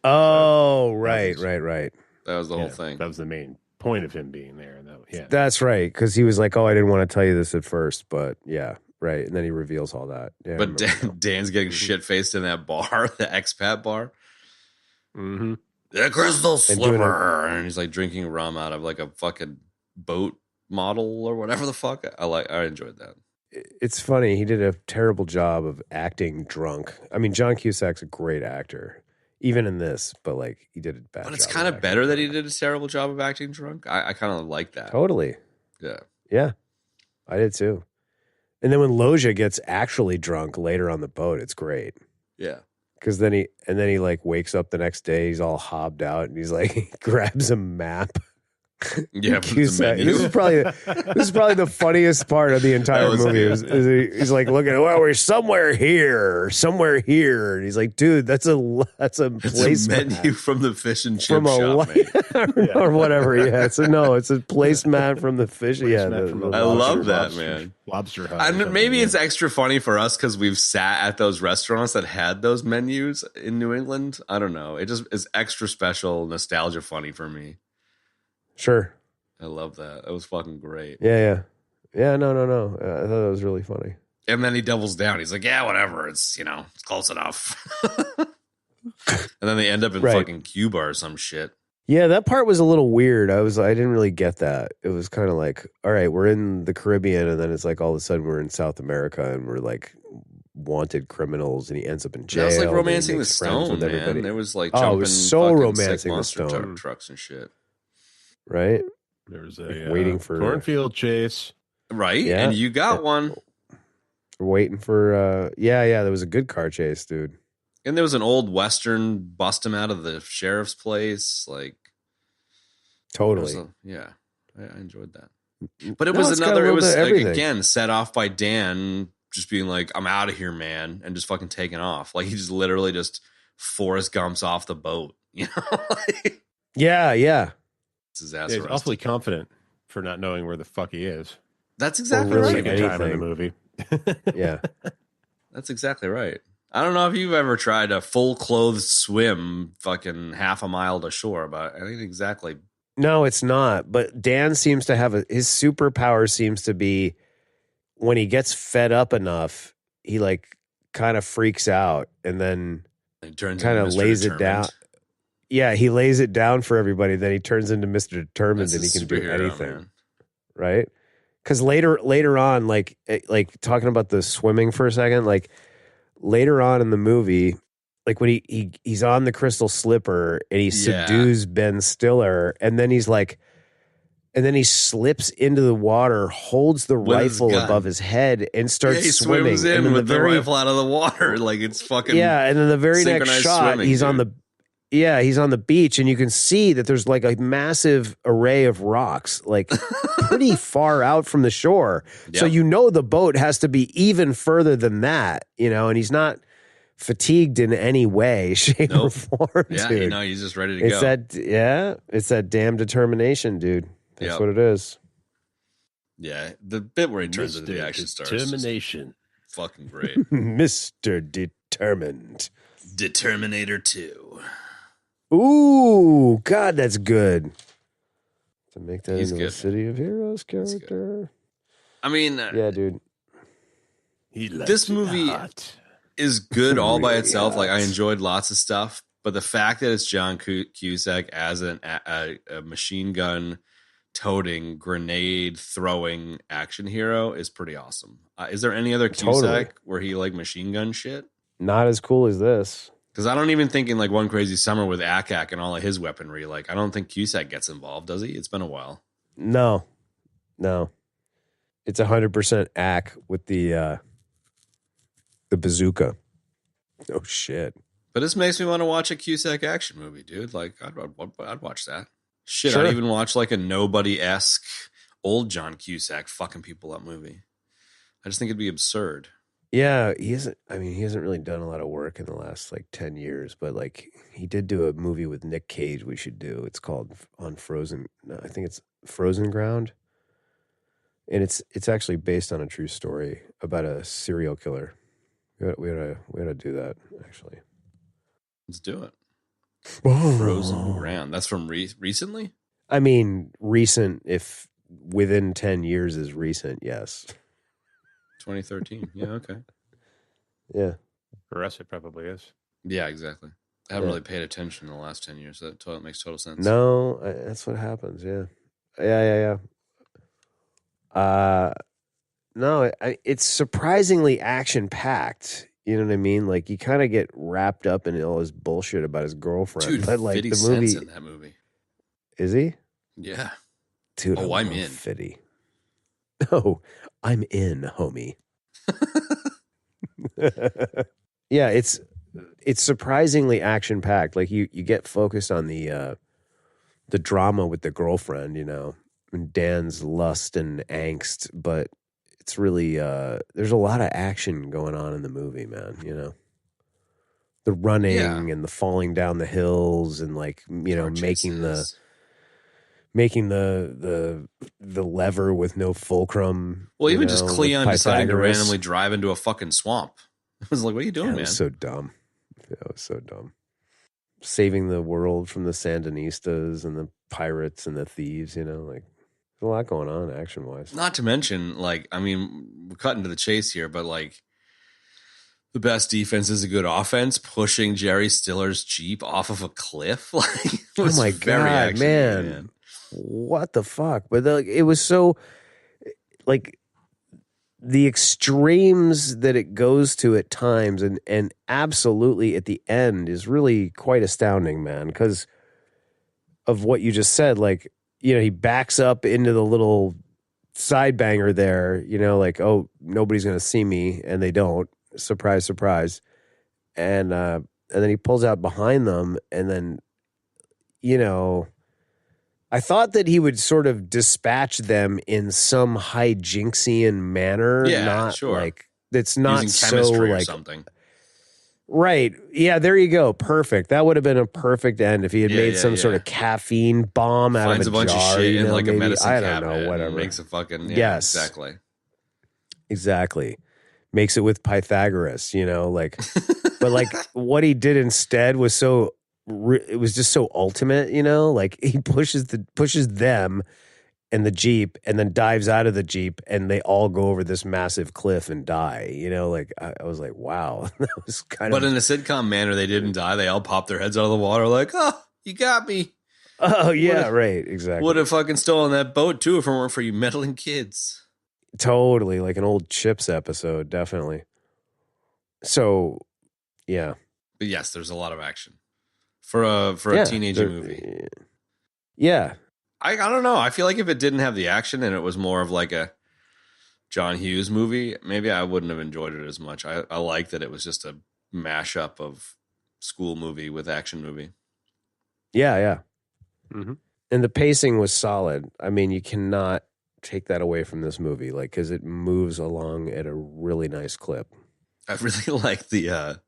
Oh, right. That was the whole thing. That was the main point of him being there. That's right, because he was like, "Oh, I didn't want to tell you this at first, but yeah, right." And then he reveals all that. Yeah, but Dan's getting shit faced in that bar, the expat bar. Mm-hmm. The crystal slipper, and he's like drinking rum out of like a fucking boat model or whatever the fuck. I enjoyed that. It's funny. He did a terrible job of acting drunk. I mean, John Cusack's a great actor, even in this, but like he did a bad. But it's kind of better that he did a terrible job of acting drunk. I kind of like that. Totally. Yeah. Yeah, I did too. And then when Loja gets actually drunk later on the boat, it's great. Yeah. Because then he like wakes up the next day, he's all hobbed out, and he's like, he grabs a map. Yeah, Cusack. This is probably the funniest part of the entire movie. He's like, looking, well, we're somewhere here, and he's like, dude, that's a place menu from the fish and chip shop, mate. or whatever. Yeah, it's a placemat from the fish. I love that, man. Lobster Hut. And maybe it's extra funny for us because we've sat at those restaurants that had those menus in New England. I don't know. It just is extra special, nostalgia funny for me. Sure. I love that. It was fucking great. Yeah. No. I thought that was really funny. And then he doubles down. He's like, yeah, whatever. It's, it's close enough. And then they end up in fucking Cuba or some shit. Yeah, that part was a little weird. I didn't really get that. It was kind of like, all right, we're in the Caribbean, and then it's like all of a sudden we're in South America, and we're like wanted criminals, and he ends up in jail. That was like Romancing the Stone, man. There was like jumping it was so Romancing the Stone trucks and shit. Right? There was a waiting for cornfield chase. Right? Yeah. And you got one. We're waiting for there was a good car chase, dude. And there was an old Western bust him out of the sheriff's place. Like totally. I enjoyed that. But it was like, again, set off by Dan just being like, I'm out of here, man, and just fucking taking off. Like he just literally just Forrest Gumps off the boat, Yeah. He's awfully confident for not knowing where the fuck he is. That's exactly really right. Time in the movie. Yeah. That's exactly right. I don't know if you've ever tried a full clothed swim fucking half a mile to shore, but I think exactly. No, it's not. But Dan seems to have his superpower seems to be when he gets fed up enough, he like kind of freaks out and then kind of lays it down. Yeah, he lays it down for everybody. Then he turns into Mr. Determined, and he can do anything, man. Right? Because later on, like talking about the swimming for a second, like later on in the movie, like when he's on the crystal slipper and he subdues Ben Stiller, and then he's like, and then he slips into the water, holds the rifle above his head, and starts swimming. Swims in with the rifle out of the water, like it's fucking and then the very next shot, he's on the. Yeah, he's on the beach, and you can see that there's like a massive array of rocks, like pretty far out from the shore. Yep. So the boat has to be even further than that, and he's not fatigued in any way, shape, or form. Yeah, dude. He's just ready to go. It's that damn determination, dude. That's what it is. Yeah, the bit where he turns into the action star. Determination. Fucking great. Mr. Determined. Determinator 2. Ooh, God, that's good. To make that into good. a City of Heroes character. I mean, yeah, dude. This movie is good all by itself. Like I enjoyed lots of stuff, but the fact that it's John Cusack as a machine gun toting, grenade throwing action hero is pretty awesome. Is there any other Cusack where he like machine gun shit? Not as cool as this. Because I don't even think in like One Crazy Summer with Akak and all of his weaponry, like I don't think Cusack gets involved, does he? It's been a while. No. It's 100% Ak with the bazooka. Oh shit! But this makes me want to watch a Cusack action movie, dude. Like I'd watch that. Shit, sure. I'd even watch like a nobody-esque old John Cusack fucking people up movie. I just think it'd be absurd. Yeah, he hasn't really done a lot of work in the last like 10 years, but like he did do a movie with Nick Cage we should do. It's called I think it's Frozen Ground. And it's actually based on a true story about a serial killer. We ought to do that, actually. Let's do it. Frozen Ground. That's from recently? I mean, recent, if within 10 years is recent, yes. 2013. Yeah, okay. Yeah. For us, it probably is. Yeah, exactly. I haven't really paid attention in the last 10 years. That makes total sense. No, that's what happens. Yeah. Yeah. No, it's surprisingly action-packed. You know what I mean? Like, you kind of get wrapped up in all his bullshit about his girlfriend. Dude, but like 50 the movie Cent's in that movie. Is he? Yeah. Dude, I'm in. 50. Oh, I'm in, homie. Yeah, it's surprisingly action packed. Like you get focused on the drama with the girlfriend, and Dan's lust and angst, but it's really there's a lot of action going on in the movie, man. The running and the falling down the hills and making the lever with no fulcrum. Well, even just Cleon deciding to randomly drive into a fucking swamp. I was like, what are you doing, man? That was so dumb. That was so dumb. Saving the world from the Sandinistas and the pirates and the thieves, there's a lot going on action-wise. Not to mention, we're cutting to the chase here, but the best defense is a good offense. Pushing Jerry Stiller's Jeep off of a cliff, oh my god, man! What the fuck? But it was so the extremes that it goes to at times, and absolutely at the end is really quite astounding, man. Because of what you just said, he backs up into the little side banger there, oh, nobody's going to see me, and they don't. Surprise, surprise. And then he pulls out behind them, and then, I thought that he would sort of dispatch them in some hijinksian manner. Yeah, not sure. It's not using chemistry so or something. Right. Yeah, there you go. Perfect. That would have been a perfect end if he had made some sort of caffeine bomb out Finds of a bunch jar, of shit in maybe. a medicine I cabinet. don't know, whatever. Makes a fucking yes, exactly. Makes it with Pythagoras, but what he did instead was it was just so ultimate, he pushes them and the Jeep and then dives out of the Jeep and they all go over this massive cliff and die, I was like, wow, that was kind of. But in a sitcom manner, they didn't die. They all popped their heads out of the water like, oh, you got me. Oh, yeah, right, exactly. Would have fucking stolen that boat too if it weren't for you meddling kids. Totally, like an old Chips episode, definitely. So, yeah. But yes, there's a lot of action for a teenage movie. Yeah. I don't know. I feel like if it didn't have the action and it was more of like a John Hughes movie, maybe I wouldn't have enjoyed it as much. I like that it was just a mashup of school movie with action movie. Yeah, yeah. Mm-hmm. And the pacing was solid. I mean, you cannot take that away from this movie, because it moves along at a really nice clip. I really like the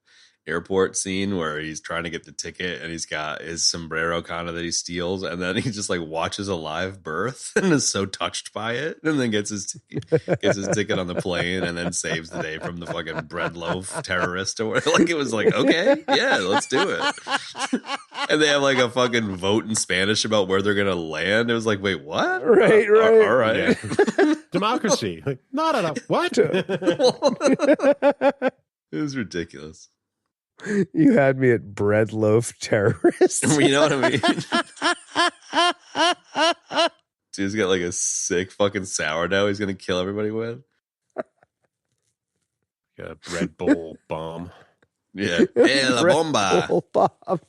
airport scene where he's trying to get the ticket and he's got his sombrero kind of that he steals, and then he just watches a live birth and is so touched by it, and then gets his ticket on the plane and then saves the day from the fucking bread loaf terrorist or whatever. It was okay, yeah, let's do it. And they have a fucking vote in Spanish about where they're gonna land. It was wait, what? Right. All right. Yeah. Democracy. Not enough. What? It was ridiculous. You had me at bread loaf terrorist. You know what I mean? Dude's got a sick fucking sourdough he's gonna kill everybody with. A Red Bull bomb. Yeah. Hey, la bomba. Bomb.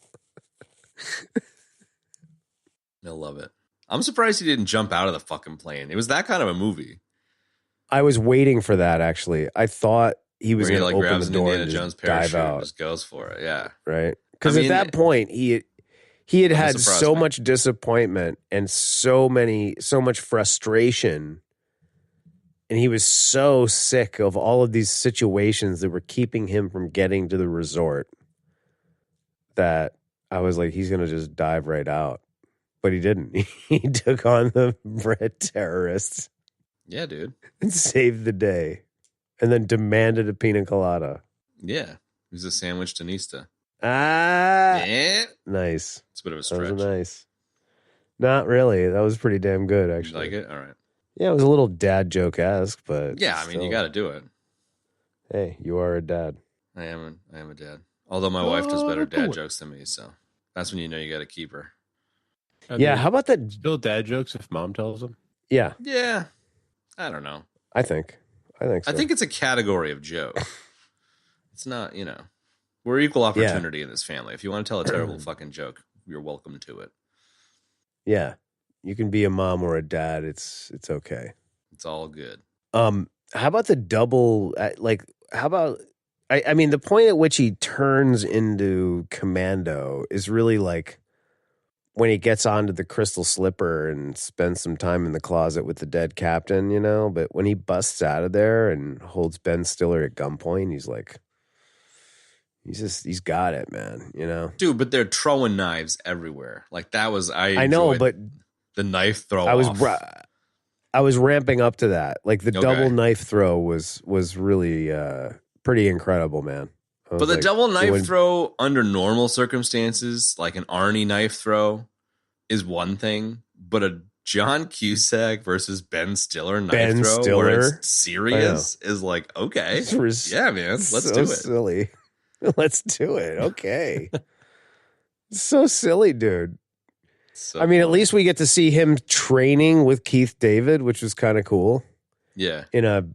I love it. I'm surprised he didn't jump out of the fucking plane. It was that kind of a movie. I was waiting for that, actually. I thought he was going to open the door and Jones dive out. Just goes for it, yeah. Right? Because at that point, he had so much disappointment and so much frustration, and he was so sick of all of these situations that were keeping him from getting to the resort that I was like, he's going to just dive right out. But he didn't. He took on the bread terrorists. Yeah, dude. And saved the day. And then demanded a pina colada. Yeah. He was a sandwich tenista. Yeah. Nice. It's a bit of a stretch. That was nice. Not really. That was pretty damn good, actually. You like it? All right. Yeah, it was a little dad joke-esque, but yeah, I mean, you got to do it. Hey, you are a dad. I am a dad. Although my wife does better dad jokes than me, so that's when you know you got to keep her. Yeah, how about that? Still dad jokes if mom tells them? Yeah. Yeah. I don't know. I think so. I think it's a category of joke. It's not, we're equal opportunity in this family. If you want to tell a terrible fucking joke, you're welcome to it. Yeah. You can be a mom or a dad. It's okay. It's all good. How about the double? Like, how about? I mean, the point at which he turns into Commando is really like when he gets onto the crystal slipper and spends some time in the closet with the dead captain, you know. But when he busts out of there and holds Ben Stiller at gunpoint, he's like, he's got it, man, you know. Dude, but they're throwing knives everywhere. Like that was I know, but the knife throw. I was ramping up to that. Like the double knife throw was really pretty incredible, man. But the double knife throw under normal circumstances, like an Arnie knife throw, is one thing. But a John Cusack versus Ben Stiller knife throw where it's serious is like, okay. Yeah, man. Let's do it. Silly. Let's do it. Okay. So silly, dude. So I mean, at least we get to see him training with Keith David, which was kind of cool. Yeah. In a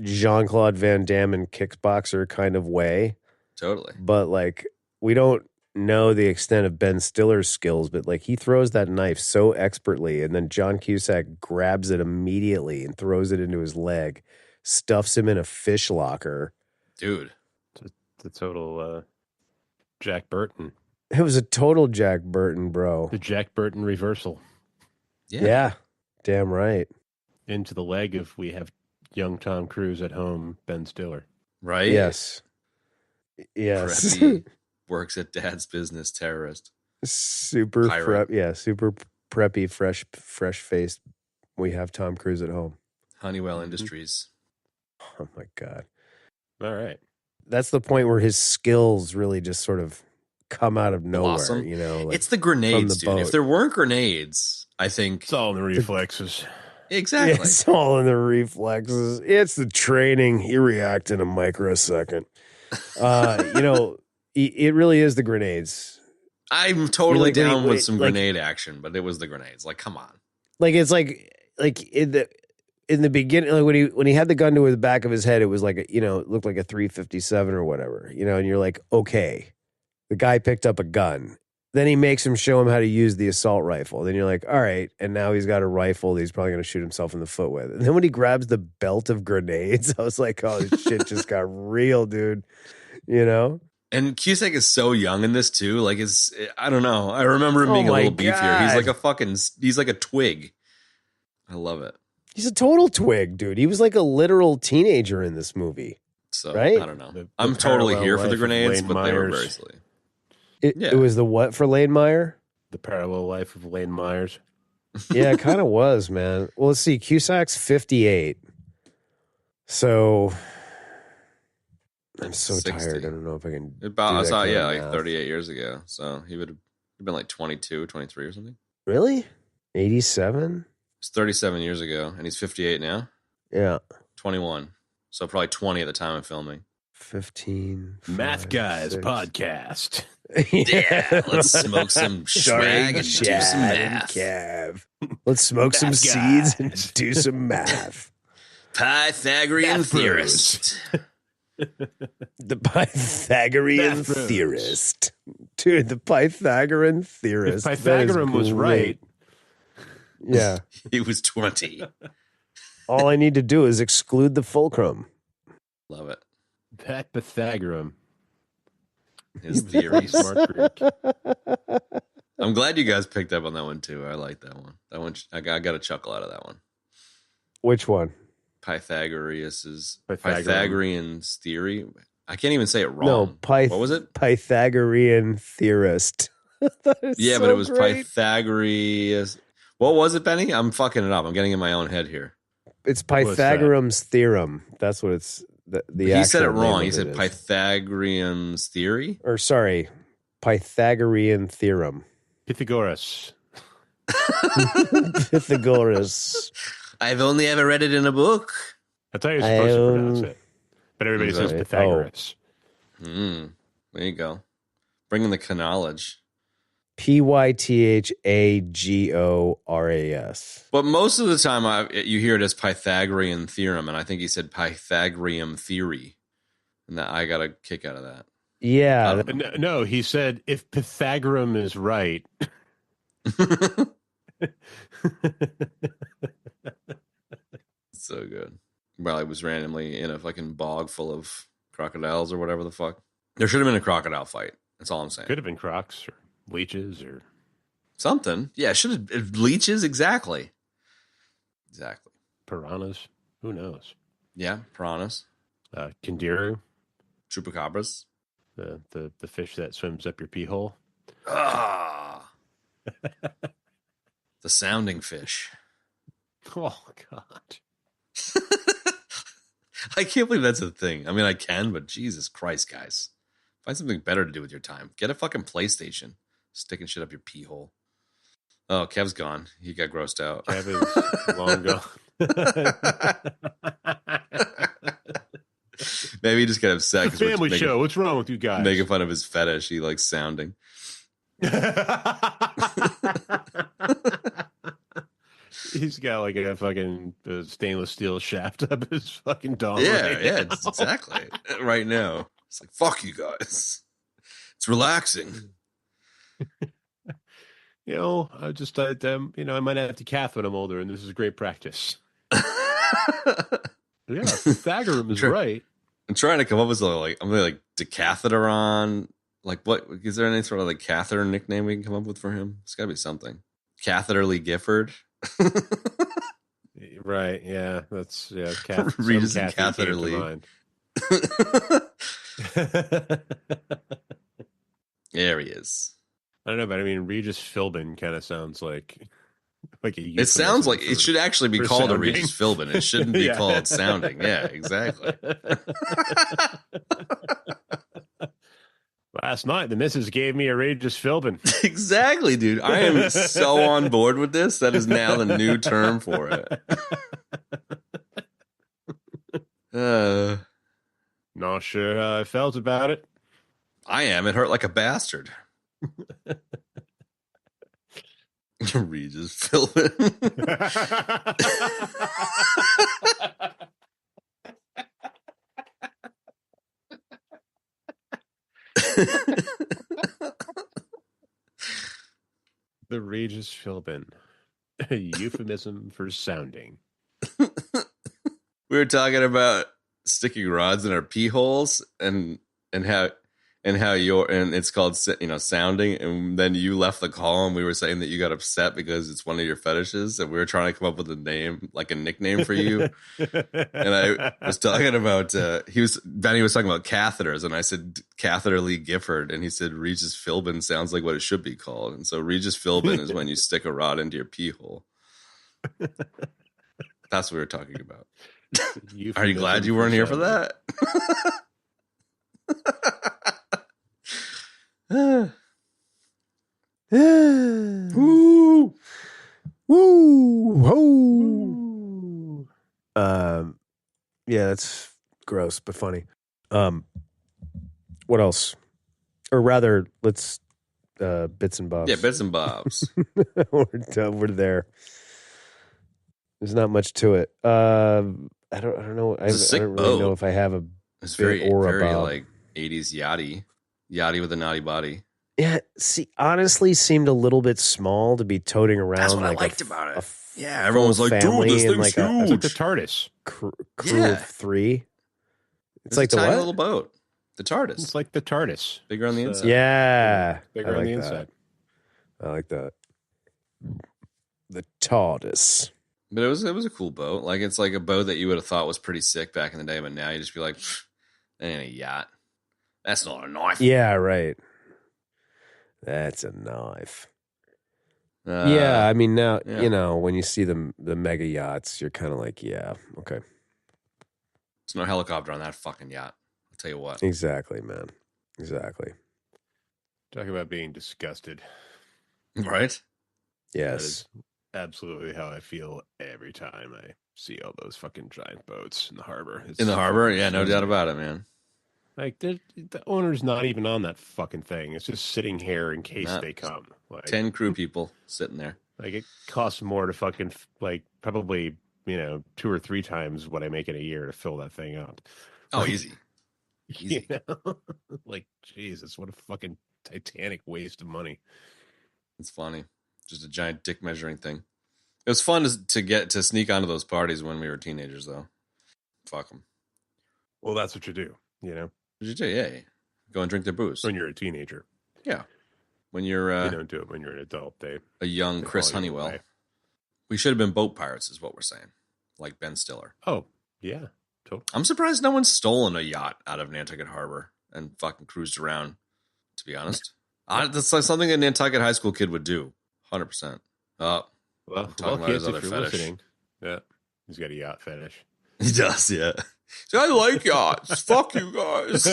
Jean-Claude Van Damme and kickboxer kind of way. Totally. But like, we don't know the extent of Ben Stiller's skills, but like he throws that knife so expertly, and then John Cusack grabs it immediately and throws it into his leg, stuffs him in a fish locker. Dude. The total Jack Burton. It was a total Jack Burton, bro. The Jack Burton reversal. Yeah. Damn right. Into the leg if we have young Tom Cruise at home, Ben Stiller. Right? Yes. Preppy, works at dad's business, terrorist. Super preppy, fresh faced. We have Tom Cruise at home. Honeywell Industries. Oh my God. All right. That's the point where his skills really just sort of come out of nowhere. Blossom. You know, like it's the grenades, dude. If there weren't grenades, I think it's all in the reflexes. Exactly. It's all in the reflexes. It's the training. You react in a microsecond. You know, it really is the grenades. I'm totally down with some grenade action, but it was the grenades. Like, come on. Like it's like in the beginning, like when he had the gun to the back of his head, it was like it looked like a 357 or whatever, you know, and you're like, okay, the guy picked up a gun. Then he makes him show him how to use the assault rifle. Then you're like, all right, and now he's got a rifle that he's probably going to shoot himself in the foot with. And then when he grabs the belt of grenades, I was like, oh, this shit just got real, dude. You know? And Cusack is so young in this too. Like, I don't know. I remember him being a little beefier. He's like a twig. I love it. He's a total twig, dude. He was like a literal teenager in this movie. So, right? I don't know. I'm totally here for the grenades, but they were very silly. It was the what for Lane Meyer? The parallel life of Lane Myers. Yeah, it kind of was, man. Well, let's see. Cusack's 58. So I'm so 60. tired. I don't know if I can. Like 38 years ago. So he would have been like 22, 23 or something. Really? 87? It's 37 years ago, and he's 58 now. Yeah. 21. So probably 20 at the time of filming. 15. Math Guys podcast. Yeah, let's smoke some swag and do some math. Cav. Let's smoke some seeds and do some math. Pythagorean theorist. The Pythagorean theorist. Dude, the Pythagorean theorist. If Pythagorean was right. Yeah. He was 20. All I need to do is exclude the fulcrum. Love it. That Pythagorean. His theory, smart Greek. I'm glad you guys picked up on that one too. I like that one. That one, I got a chuckle out of that one. Which one? Pythagorean's theory. I can't even say it wrong. No, what was it? Pythagorean theorist. But it was Pythagorean. What was it, Benny? I'm fucking it up. I'm getting in my own head here. It's Pythagorean's theorem. That's what it's. He said it wrong. He said Pythagorean's theory? Or sorry, Pythagorean theorem. Pythagoras. Pythagoras. I've only ever read it in a book. That's how you're supposed to pronounce it. But everybody says Pythagoras. There you go. Bringing the knowledge. Pythagoras. But most of the time you hear it as Pythagorean theorem, and I think he said Pythagorean theory. And that I got a kick out of that. Yeah. No, he said if Pythagorean is right. So good. while he was randomly in a fucking bog full of crocodiles or whatever the fuck. There should have been a crocodile fight. That's all I'm saying. Could have been crocs or leeches or something. Yeah, should have leeches. Exactly. Piranhas. Who knows? Yeah, piranhas. Kandiru. Chupacabras. The fish that swims up your pee hole. Ah. The sounding fish. Oh, God. I can't believe that's a thing. I mean, I can, but Jesus Christ, guys. Find something better to do with your time. Get a fucking PlayStation. Sticking shit up your pee hole. Oh, Kev's gone. He got grossed out. Kev is long gone. Maybe he just got upset. Family show. What's wrong with you guys? Making fun of his fetish. He likes sounding. He's got like a fucking stainless steel shaft up his fucking dong. Yeah, exactly. Right now. It's like, fuck you guys. It's relaxing. You know, I might have to cath when I'm older, and this is great practice. Yeah, Pythagoras is right. I'm trying to come up with something like, I'm like decatheteron. Like, what is there any sort of like catheter nickname we can come up with for him? It's got to be something. Catheterly Gifford. Right. Yeah. That's Regis and Catheterly. There he is. I don't know, but I mean, Regis Philbin kind of sounds like a. It sounds like it should actually be called sounding. A Regis Philbin. It shouldn't be called sounding. Yeah, exactly. Last night, the missus gave me a Regis Philbin. Exactly, dude. I am so on board with this. That is now the new term for it. Not sure how I felt about it. I am. It hurt like a bastard. Regis Philbin. The Regis Philbin. A euphemism for sounding. We were talking about sticking rods in our pee holes and how it's called sounding, and then you left the call and we were saying that you got upset because it's one of your fetishes, and we were trying to come up with a name, like a nickname for you. And I was talking about Benny was talking about catheters, and I said Catheterly Gifford, and he said Regis Philbin sounds like what it should be called. And so Regis Philbin is when you stick a rod into your pee hole. That's what we were talking about. Are you glad you weren't here for that? Woo! Woo! Ho! Yeah, that's gross, but funny. What else? Or rather, let's bits and bobs. Yeah, bits and bobs. We're there. There's not much to it. I don't know. I don't really know if I have a it's very like 80s yachty with a naughty body. Yeah, honestly seemed a little bit small to be toting around. That's what like I liked about it. Yeah, everyone was like, dude, this thing's like huge. It's like the TARDIS. Crew of 3. It's like a the tiny what? little boat. The TARDIS. It's like the TARDIS. Bigger on the inside. Yeah. Bigger on the inside. I like that. The TARDIS. But it was a cool boat. Like, it's like a boat that you would have thought was pretty sick back in the day, but now you just be like, that ain't a yacht. That's not a knife. Yeah, right. That's a knife. Yeah, I mean, now, when you see the mega yachts, you're kind of like, yeah, okay. There's no helicopter on that fucking yacht. I'll tell you what. Exactly, man. Exactly. Talk about being disgusted. Right? Yes. That is absolutely how I feel every time I see all those fucking giant boats in the harbor. In the harbor? Yeah, no doubt about it, man. Like, the owner's not even on that fucking thing. It's just sitting here in case they come. Like, 10 crew people sitting there. Like, it costs more to fucking, like, probably, 2 or 3 times what I make in a year to fill that thing up. Oh, easy. Easy. Like, Jesus, what a fucking titanic waste of money. It's funny. Just a giant dick measuring thing. It was fun to get to sneak onto those parties when we were teenagers, though. Fuck them. Well, that's what you do, you know? What you do? Yeah. Go and drink their booze. When you're a teenager. Yeah. When you're... you don't do it when you're an adult. A young Chris Honeywell. We should have been boat pirates is what we're saying. Like Ben Stiller. Oh, yeah. Totally. I'm surprised no one's stolen a yacht out of Nantucket Harbor and fucking cruised around, to be honest. That's like something a Nantucket high school kid would do. 100%. Well, talking about his other fetish. Listening. Yeah. He's got a yacht fetish. He does, yeah. So I like yachts. Fuck you guys.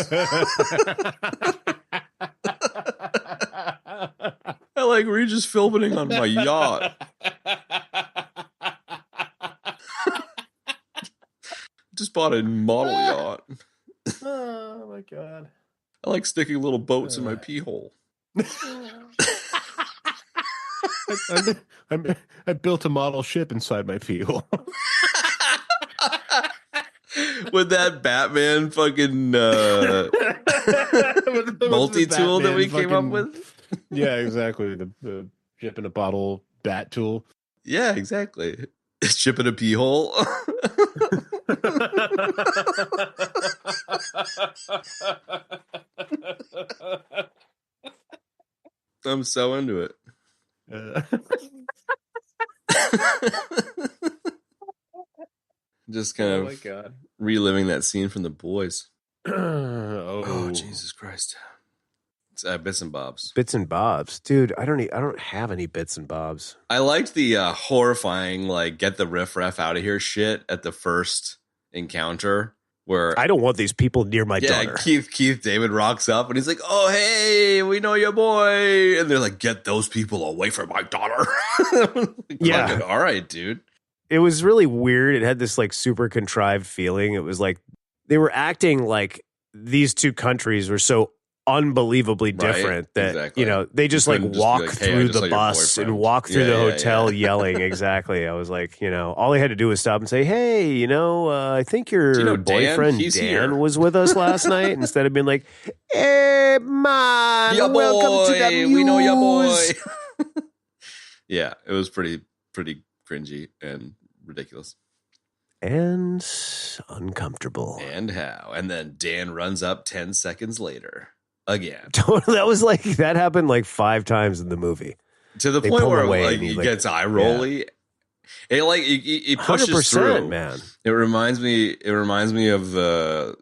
I like Regis Philbining on my yacht. Just bought a model yacht. Oh my god. I like sticking little boats in my pee hole. I built a model ship inside my pee hole. With that Batman fucking multi-tool that we came up with. Yeah, exactly. The ship in a bottle bat tool. Yeah, exactly. Ship in a pee hole. I'm so into it. Just kind of reliving that scene from The Boys. Oh, Jesus Christ! It's Bits and Bobs. Bits and Bobs, dude. I don't have any Bits and Bobs. I liked the horrifying, like, get the riffraff out of here shit at the first encounter. Where I don't want these people near my daughter. Keith David rocks up and he's like, "Oh, hey, we know your boy," and they're like, "Get those people away from my daughter." Yeah, fucking, all right, dude. It was really weird. It had this like super contrived feeling. It was like they were acting like these two countries were so unbelievably different that you know they just like walk through the bus and walk through the hotel yelling. Exactly. I was like, you know, all they had to do was stop and say, "Hey, you know, I think your boyfriend Dan was with us last night," instead of being like, "Hey man, welcome to the news. We know your boy." Yeah, it was pretty cringy and ridiculous. And uncomfortable. And how? And then Dan runs up 10 seconds later. Again. That was like, that happened like 5 times in the movie. To the point where like, he gets eye rolly. Yeah. It like, he pushes through. Man. It reminds me of the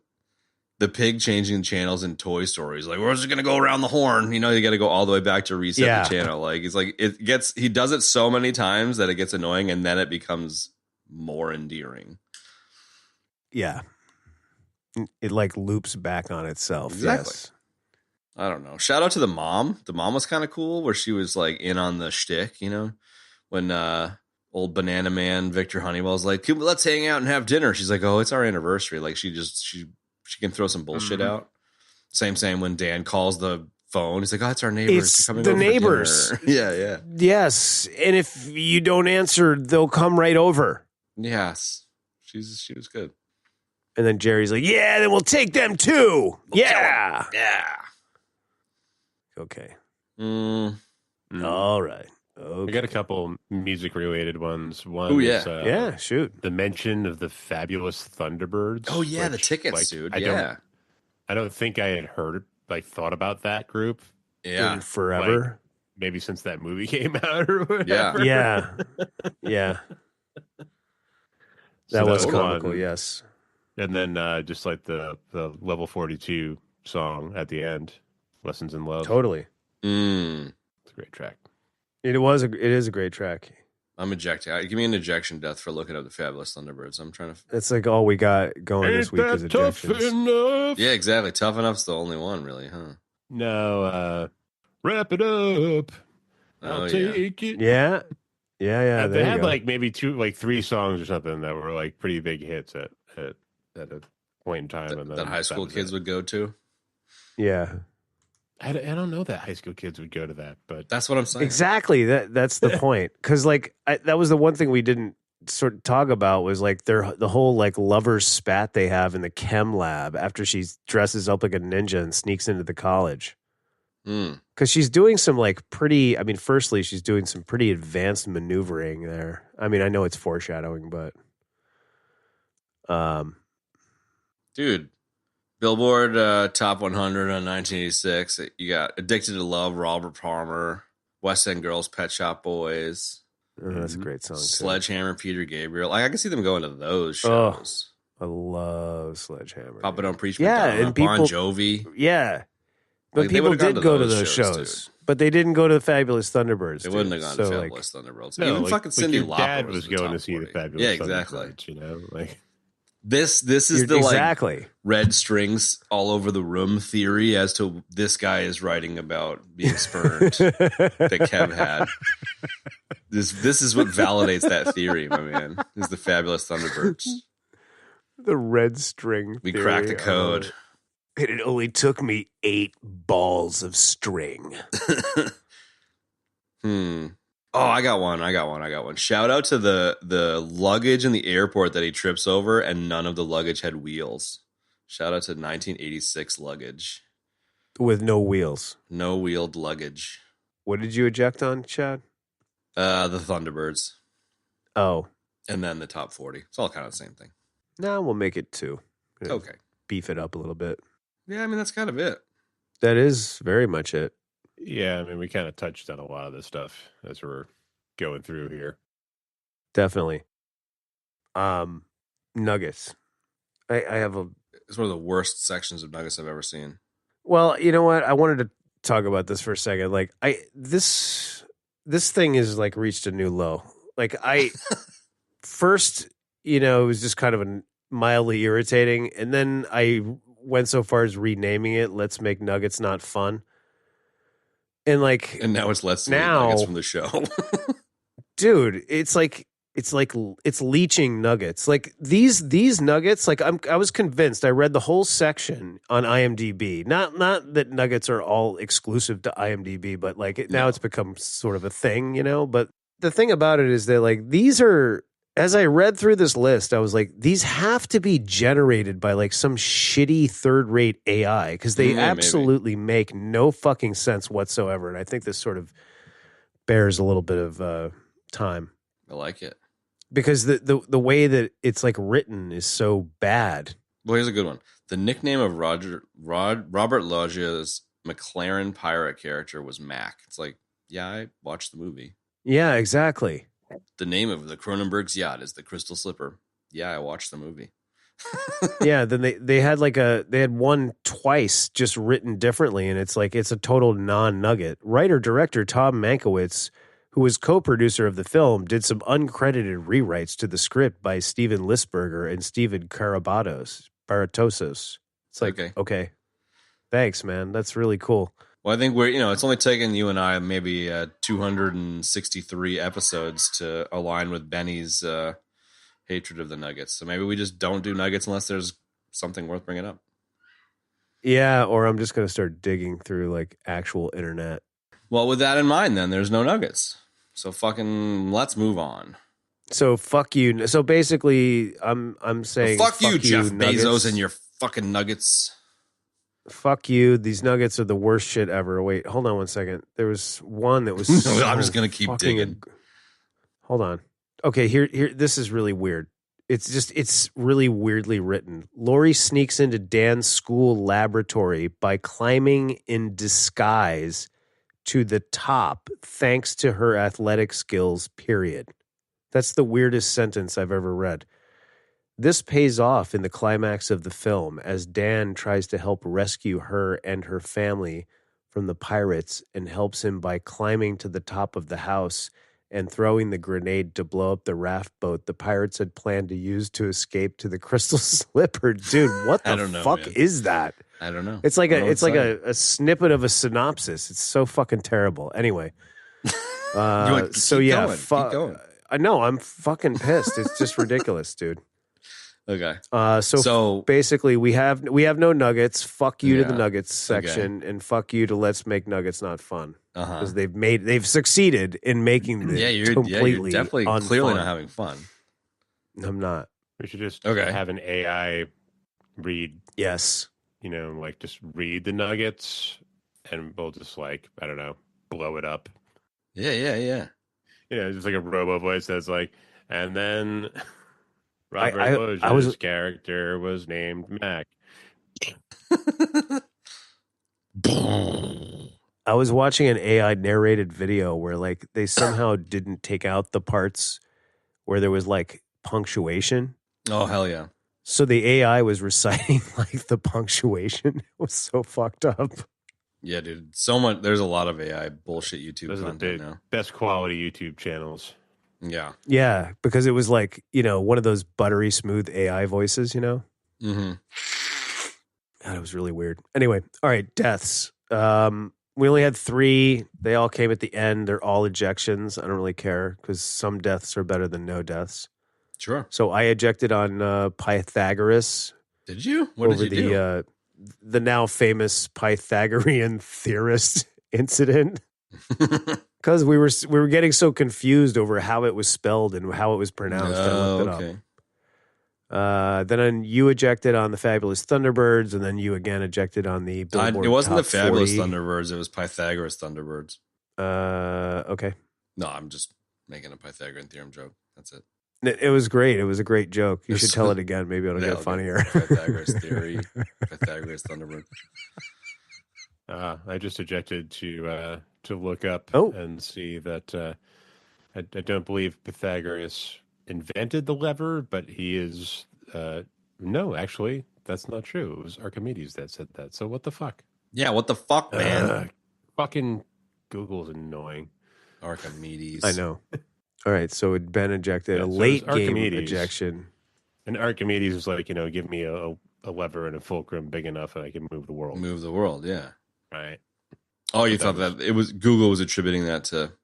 pig changing channels in Toy Story. He's like, "We're just going to go around the horn." You know, you got to go all the way back to reset the channel. Like, it's like, he does it so many times that it gets annoying and then it becomes more endearing. Yeah. It like loops back on itself. Exactly. Yes. I don't know. Shout out to the mom. The mom was kind of cool where she was like in on the shtick, you know, when old banana man Victor Honeywell's like, "Let's hang out and have dinner." She's like, "Oh, it's our anniversary." Like she can throw some bullshit out. Same when Dan calls the phone. He's like, "Oh, it's our neighbors. It's coming the over neighbors. Yeah. Yes. And if you don't answer, they'll come right over. Yes. She was good. And then Jerry's like, "Yeah, then we'll take them too." Yeah. Okay. All right. Okay. I got a couple music related ones. One is shoot. The mention of the Fabulous Thunderbirds. Oh yeah, the tickets, dude. I don't think I had thought about that group. Yeah. In forever. Like, maybe since that movie came out or whatever. Yeah. That was comical, one. Yes. And then just like the Level 42 song at the end, Lessons in Love. Totally. It's a great track. It is a great track. I'm ejecting. Give me an ejection death for looking up the Fabulous Thunderbirds. I'm trying to. It's like all we got going this week is ejections. Enough? Yeah, exactly. Tough Enough's the only one, really, huh? No, Wrap It Up. I'll take it. Yeah. They had like maybe 3 songs or something that were like pretty big hits at a point in time. That high school kids would go to. Yeah. I don't know that high school kids would go to that, but that's what I'm saying. Exactly. That's the point. Because like that was the one thing we didn't sort of talk about was like the whole like lovers spat they have in the chem lab after she dresses up like a ninja and sneaks into the college. Because she's doing some like pretty. I mean, firstly, she's doing some pretty advanced maneuvering there. I mean, I know it's foreshadowing, but Dude, Billboard Top 100 on 1986. You got Addicted to Love, Robert Palmer, West End Girls, Pet Shop Boys. That's a great song. Sledgehammer, Peter Gabriel. Like, I can see them going to those shows. I love Sledgehammer. Papa Don't Preach Madonna, and people, Bon Jovi. Yeah. But Like, people did go to those shows. But they didn't go to the Fabulous Thunderbirds. They wouldn't have gone to Fabulous Thunderbirds. No, even like, fucking Cyndi your Lauper dad was going to see 40. the Fabulous exactly. Thunderbirds, you know? Like, this is the exactly. like red strings all over the room theory as to this guy is writing about being spurned that Kev had. This is what validates that theory, my man. This is the Fabulous Thunderbirds. The red string. We cracked the code. It only took me 8 balls of string. Oh, I got one. Shout out to the luggage in the airport that he trips over, and none of the luggage had wheels. Shout out to 1986 luggage. With no wheels. No wheeled luggage. What did you eject on, Chad? The Thunderbirds. Oh. And then the top 40. It's all kind of the same thing. No, we'll make it 2. Okay. Beef it up a little bit. Yeah, I mean, that's kind of it. That is very much it. yeah, I mean, we kind of touched on a lot of this stuff as we're going through here. Definitely. Nuggets. I have a... It's one of the worst sections of Nuggets I've ever seen. Well, you know what? I wanted to talk about this for a second. Like, this thing has like reached a new low. Like, first, you know, it was just kind of mildly irritating, and then I went so far as renaming it "Let's Make Nuggets Not Fun," and now it's Let's Make Nuggets from the show. Dude, it's leeching nuggets. Like these nuggets, like I was convinced. I read the whole section on IMDb. Not that nuggets are all exclusive to IMDb, but like now it's become sort of a thing, you know. But the thing about it is that like these are, as I read through this list, I was like, these have to be generated by like some shitty third-rate AI because they absolutely make no fucking sense whatsoever. And I think this sort of bears a little bit of time. I like it. Because the way that it's like written is so bad. Well, here's a good one. The nickname of Robert Loggia's McLaren pirate character was Mac. It's like, yeah, I watched the movie. Yeah, exactly. The name of the Cronenberg's yacht is the Crystal Slipper. Yeah, I watched the movie. Yeah, then they had one twice just written differently, and it's like it's a total non-nugget. Writer-director Tom Mankiewicz, who was co-producer of the film, did some uncredited rewrites to the script by Steven Lisberger and Steven Baratosos. It's like, okay, thanks, man. That's really cool. Well, I think it's only taken you and I maybe 263 episodes to align with Benny's hatred of the Nuggets. So maybe we just don't do Nuggets unless there's something worth bringing up. Yeah, or I'm just going to start digging through like actual internet. Well, with that in mind, then there's no Nuggets. So fucking let's move on. So fuck you. So basically, I'm saying fuck you, Jeff Nuggets. Bezos, and your fucking Nuggets. Fuck you. These Nuggets are the worst shit ever. Wait, hold on one second. There was one that was. I'm just gonna keep digging. Hold on. Okay, here. This is really weird. It's really weirdly written. Lori sneaks into Dan's school laboratory by climbing in disguise to the top thanks to her athletic skills, period. That's the weirdest sentence I've ever read. This pays off in the climax of the film as Dan tries to help rescue her and her family from the pirates and helps him by climbing to the top of the house and throwing the grenade to blow up the raft boat the pirates had planned to use to escape to the Crystal Slipper. Dude, what the fuck is that? I don't know. It's like a snippet of a synopsis. It's so fucking terrible. Anyway, so yeah, keep going. I know I'm fucking pissed. It's just ridiculous, dude. Okay. So basically, we have no Nuggets. Fuck you to the Nuggets section, and fuck you to Let's Make Nuggets Not Fun because they've succeeded in making this completely you're definitely unfun. clearly not having fun. I'm not. We should just have an AI read. Yes. Like just read the Nuggets, and we'll just like I don't know, blow it up. Yeah. Just like a robo voice that's like, and then Robert Loggia's character was named Mac. I was watching an AI narrated video where like they somehow didn't take out the parts where there was like punctuation. Oh, hell yeah. So the AI was reciting like the punctuation. It was so fucked up. Yeah, dude. So much. There's a lot of AI bullshit YouTube Those content are the now. best quality YouTube channels. Yeah. Yeah, because it was like, you know, one of those buttery smooth AI voices, you know? Mm-hmm. God, it was really weird. Anyway, all right, deaths. We only had 3. They all came at the end. They're all ejections. I don't really care because some deaths are better than no deaths. Sure. So I ejected on Pythagoras. Did you? What did you do? The now famous Pythagorean theorist incident. Because we were getting so confused over how it was spelled and how it was pronounced. I looked it up. Then you ejected on the Fabulous Thunderbirds, and then you again ejected on the Billboard It wasn't Top the Fabulous 40. Thunderbirds. It was Pythagoras Thunderbirds. Okay. No, I'm just making a Pythagorean theorem joke. That's it. It was great. It was a great joke. You should tell it again. Maybe it'll get funnier. Pythagoras theory. Pythagoras Thunderbird. I just ejected to look up and see that I don't believe Pythagoras invented the lever, but he is no, actually, that's not true. It was Archimedes that said that. So what the fuck? Yeah, what the fuck, man? Fucking Google's annoying. Archimedes. I know. All right, so it'd been ejected. A late game ejection. And Archimedes was like, give me a lever and a fulcrum big enough that I can move the world. Move the world, yeah. Right. Oh, you thought that it was Google was attributing that to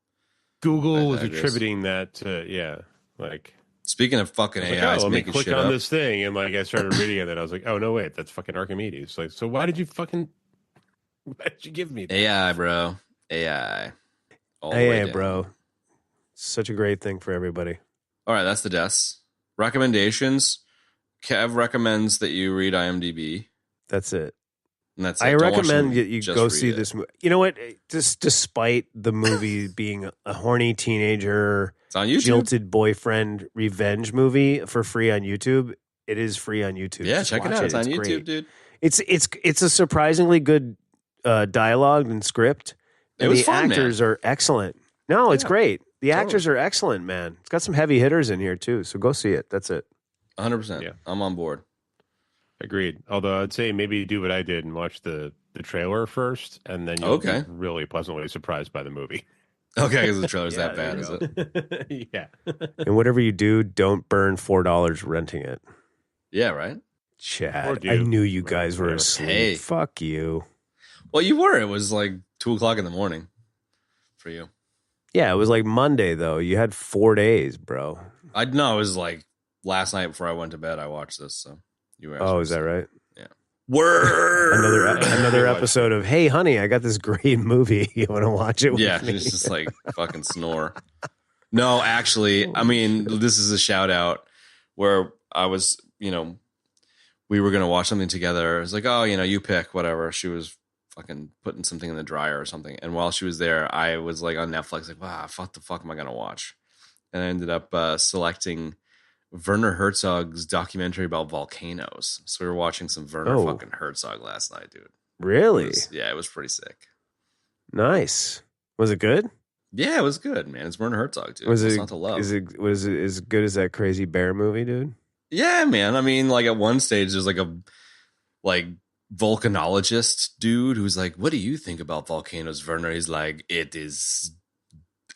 Google was attributing that to, yeah. Like, speaking of fucking AI, let me click on up. this thing, and like I started reading it, and I was like, oh no, wait, that's fucking Archimedes. Like, so why did you give me that? AI, bro? AI. All the AI, way down. bro. Such a great thing for everybody. All right, that's the deaths. Recommendations. Kev recommends that you read IMDb. That's it. And that's it. I recommend you go see this movie. You know what? Just despite the movie being a horny teenager, it's on YouTube. Jilted boyfriend revenge movie for free on YouTube. It is free on YouTube. Yeah, Just check it watch out. It's on YouTube, great. dude. It's a surprisingly good dialogue and script. And it was the fun, actors are excellent. No, it's great. The actors are excellent, man. It's got some heavy hitters in here too. So go see it. That's it. 100%. Yeah. I'm on board. Agreed. Although I'd say maybe do what I did and watch the trailer first, and then you'll be really pleasantly surprised by the movie. Okay, because the trailer's that bad, is it? Yeah. And whatever you do, don't burn $4 renting it. Yeah, right? Chad, I knew you guys were asleep. Hey. Fuck you. Well, you were. It was like 2:00 in the morning for you. Yeah, it was like Monday, though. You had 4 days, bro. I know. It was like last night before I went to bed, I watched this. So you were. Oh, is that right? Yeah. Word. Another episode of, hey, honey, I got this great movie. You want to watch it with me? It's just like fucking snore. No, actually, I mean, this is a shout out where I was, we were going to watch something together. It's like, oh, you pick whatever. She was fucking putting something in the dryer or something. And while she was there, I was like on Netflix, like, wow, what the fuck am I going to watch? And I ended up selecting Werner Herzog's documentary about volcanoes. So we were watching some Werner fucking Herzog last night, dude. Really? It was pretty sick. Nice. Was it good? Yeah, it was good, man. It's Werner Herzog, dude. Was What's it not to love? was it as good as that Crazy Bear movie, dude? Yeah, man. I mean, like at one stage, there's like a volcanologist dude who's like, "What do you think about volcanoes, Werner?" He's like, "It is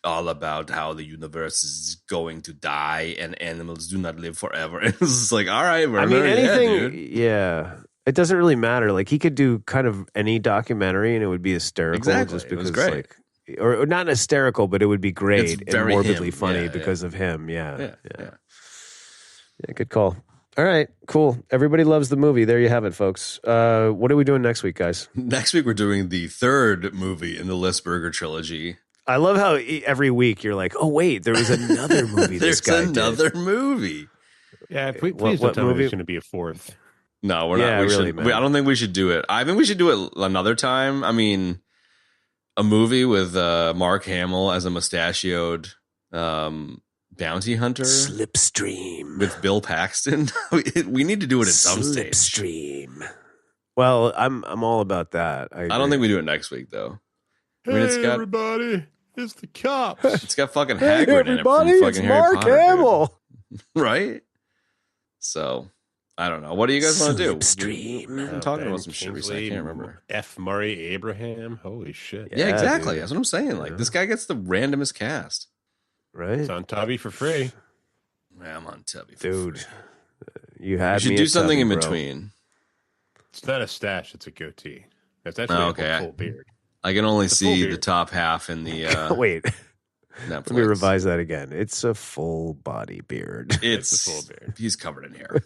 all about how the universe is going to die and animals do not live forever." And it's just like, all right, Werner, I mean, anything. dude. It doesn't really matter. Like he could do kind of any documentary, and it would be hysterical. Exactly, just because, it was great. Or not hysterical, but it would be great It's and very morbidly him. funny Yeah, because of him. Yeah, Yeah. good call. All right, cool. Everybody loves the movie. There you have it, folks. What are we doing next week, guys? Next week, we're doing the third movie in the Lisberger trilogy. I love how every week you're like, oh, wait, there was another movie this guy There's another movie. Yeah, please don't tell me there's going to be a fourth. No, we're not. I don't think we should do it. I think we should do it another time. I mean, a movie with Mark Hamill as a mustachioed Bounty Hunter Slipstream with Bill Paxton. We need to do it at some stage. Slipstream. Well, I'm all about that. I don't think we do it next week though. Hey, everybody, it's the cops. It's got fucking Hagrid in it from fucking it's Harry Mark Potter, Hamill. Right? So, I don't know. What do you guys want to do? Slipstream. We've been talking about some shit recently. I can't remember. F. Murray Abraham. Holy shit. Yeah, exactly. Dude. That's what I'm saying. Like, this guy gets the randomest cast. Right? It's on Tubby for free. Yeah, I'm on Tubby for Dude, free. You should do something in between. It's not a stash. It's a goatee. That's actually a full beard. I can only see the top half in the wait. Netflix. Let me revise that again. It's a full body beard. It's a full beard. He's covered in hair.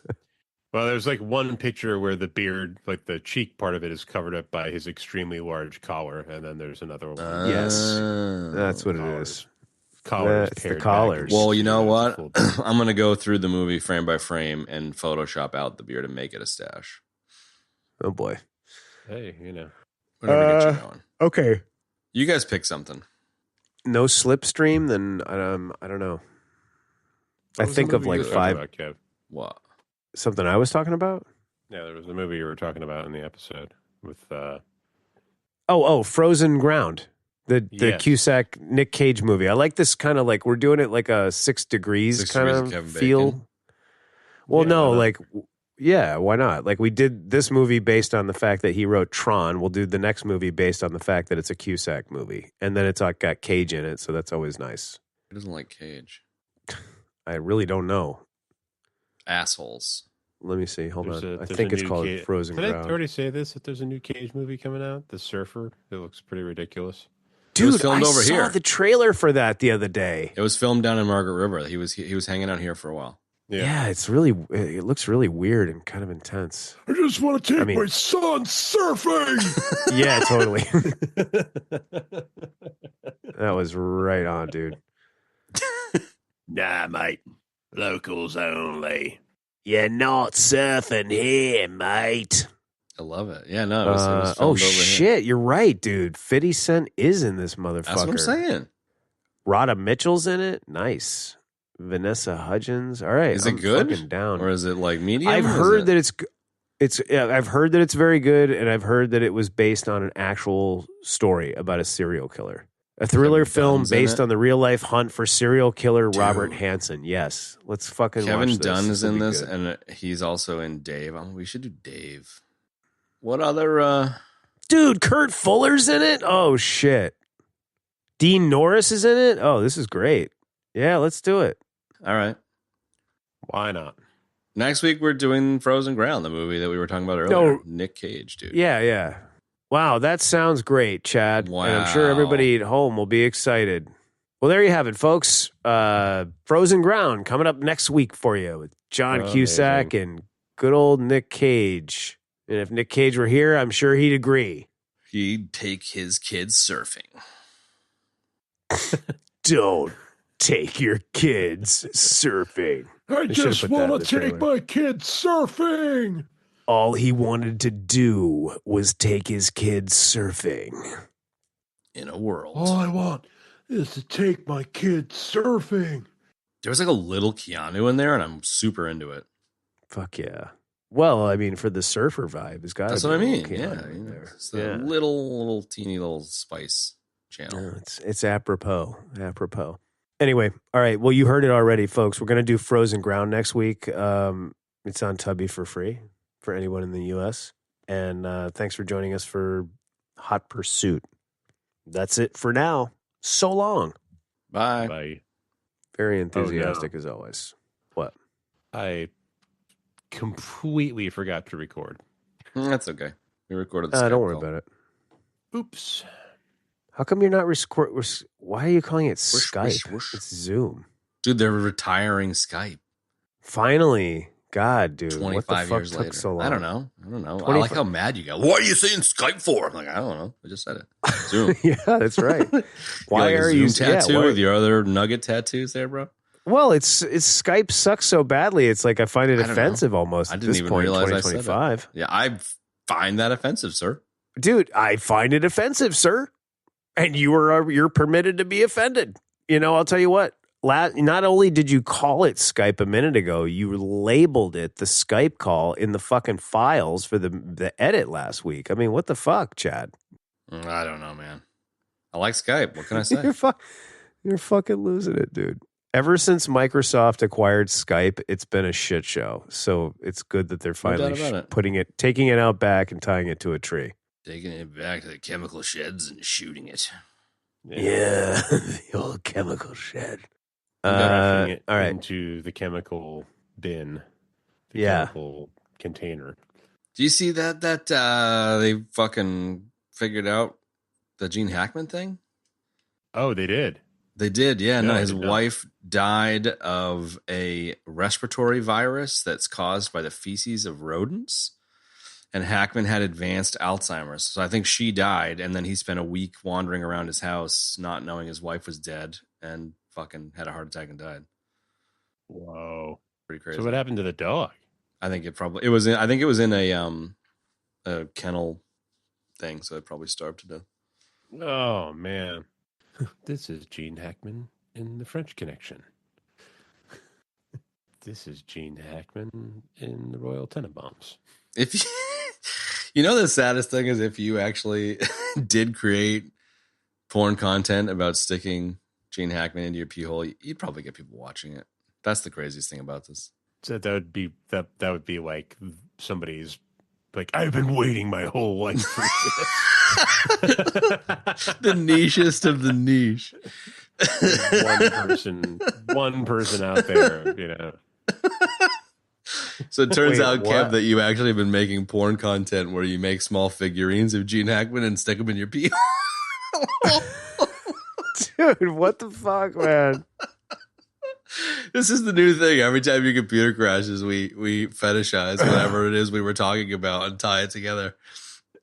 Well, there's like one picture where the beard, like the cheek part of it, is covered up by his extremely large collar, and then there's another one. Yes, that's what it is. Collars. That's the collars. Well, you know what? I'm going to go through the movie frame by frame and Photoshop out the beard and make it a stash. Oh boy. Hey, you know. Whatever gets you going. Okay. You guys pick something. No Slipstream, then I don't know. I think of like 5. About, what? Something I was talking about? Yeah, there was a movie you were talking about in the episode with Frozen Ground. The yes. Cusack Nick Cage movie. I like this kind of like we're doing it like a 6 degrees kind of feel. Bacon. Well, no, like why not? Like we did this movie based on the fact that he wrote Tron. We'll do the next movie based on the fact that it's a Cusack movie, and then it's got Cage in it, so that's always nice. Who doesn't like Cage? I really don't know. Assholes. Let me see. Hold on. I think it's called Frozen Ground. Did I already say this? That there's a new Cage movie coming out? The Surfer. It looks pretty ridiculous. Dude, filmed I over saw here. the trailer for that the other day. It was filmed down in Margaret River. He was hanging out here for a while. Yeah, it looks really weird and kind of intense. I just want to take my son surfing. Yeah, totally. That was right on, dude. Nah, mate. Locals only. You're not surfing here, mate. I love it. Yeah, no. It was filmed over shit. here. You're right, dude. 50 Cent is in this motherfucker. That's what I'm saying. Rhoda Mitchell's in it. Nice. Vanessa Hudgens. All right. Is it good? Fucking down. Or is it like medium? I've heard that I've heard that it's very good, and I've heard that it was based on an actual story about a serial killer. A thriller film based on the real life hunt for serial killer Robert Hansen. Yes. Let's fucking Kevin watch this. Dunn is in this, good. and he's also in Dave. We should do Dave. What other Dude, Kurt Fuller's in it? Oh shit. Dean Norris is in it? Oh, this is great. Yeah, let's do it. All right. Why not? Next week we're doing Frozen Ground, the movie that we were talking about earlier. No. Nick Cage, dude. Yeah. Wow, that sounds great, Chad. Wow. And I'm sure everybody at home will be excited. Well, there you have it, folks. Frozen Ground coming up next week for you with John Cusack and good old Nick Cage. And if Nick Cage were here, I'm sure he'd agree. He'd take his kids surfing. Don't take your kids surfing. I just want to take my kids surfing. All he wanted to do was take his kids surfing. In a world. All I want is to take my kids surfing. There was like a little Keanu in there, and I'm super into it. Fuck yeah. Well, I mean, for the surfer vibe, it's got. That's what I mean. Yeah, there. It's the little teeny little spice channel. No, it's apropos. Anyway, all right. Well, you heard it already, folks. We're gonna do Frozen Ground next week. It's on Tubby for free for anyone in the U.S. And thanks for joining us for Hot Pursuit. That's it for now. So long. Bye. Bye. Very enthusiastic as always. What? I completely forgot to record. That's okay. We recorded the Skype don't worry call. about it. Oops. How come you're not why are you calling it Skype? whoosh. It's Zoom. Dude, they're retiring Skype. Finally. God, dude. 25 what the fuck years took later. so long? I don't know. I like how mad you got. What are you saying Skype for? I'm like, I don't know. I just said it. Zoom. Yeah, that's right. Why are you tattoo why- with your other nugget tattoos there, bro? Well, it's Skype sucks so badly. It's like I find it offensive almost. I At didn't this even point, realize I 2025. said that. Yeah, I find that offensive, sir. Dude, I find it offensive, sir. And you're permitted to be offended. You know, I'll tell you what. not only did you call it Skype a minute ago, you labeled it the Skype call in the fucking files for the edit last week. I mean, what the fuck, Chad? I don't know, man. I like Skype. What can I say? You're fucking losing it, dude. Ever since Microsoft acquired Skype, it's been a shit show. So it's good that they're finally taking it out back and tying it to a tree. Taking it back to the chemical sheds and shooting it. Yeah, the old chemical shed. All right, into the chemical bin. The chemical container. Do you see that they fucking figured out the Gene Hackman thing? Oh, they did. They did, yeah. No, his wife died of a respiratory virus that's caused by the feces of rodents. And Hackman had advanced Alzheimer's. So I think she died, and then he spent a week wandering around his house, not knowing his wife was dead, and fucking had a heart attack and died. Whoa. Pretty crazy. So what happened to the dog? I think it was in a kennel thing, so it probably starved to death. Oh man. This is Gene Hackman in the French Connection. This is Gene Hackman in the Royal Tenenbaums. If you know, the saddest thing is if you actually did create porn content about sticking Gene Hackman into your pee hole, you'd probably get people watching it. That's the craziest thing about this. So that would be like somebody's like, I've been waiting my whole life for this. The nichest of the niche. one person out there, you know. So it turns out, Kev, that you actually have been making porn content where you make small figurines of Gene Hackman and stick them in your pee. Dude, what the fuck, man? This is the new thing. Every time your computer crashes, we fetishize whatever it is we were talking about and tie it together.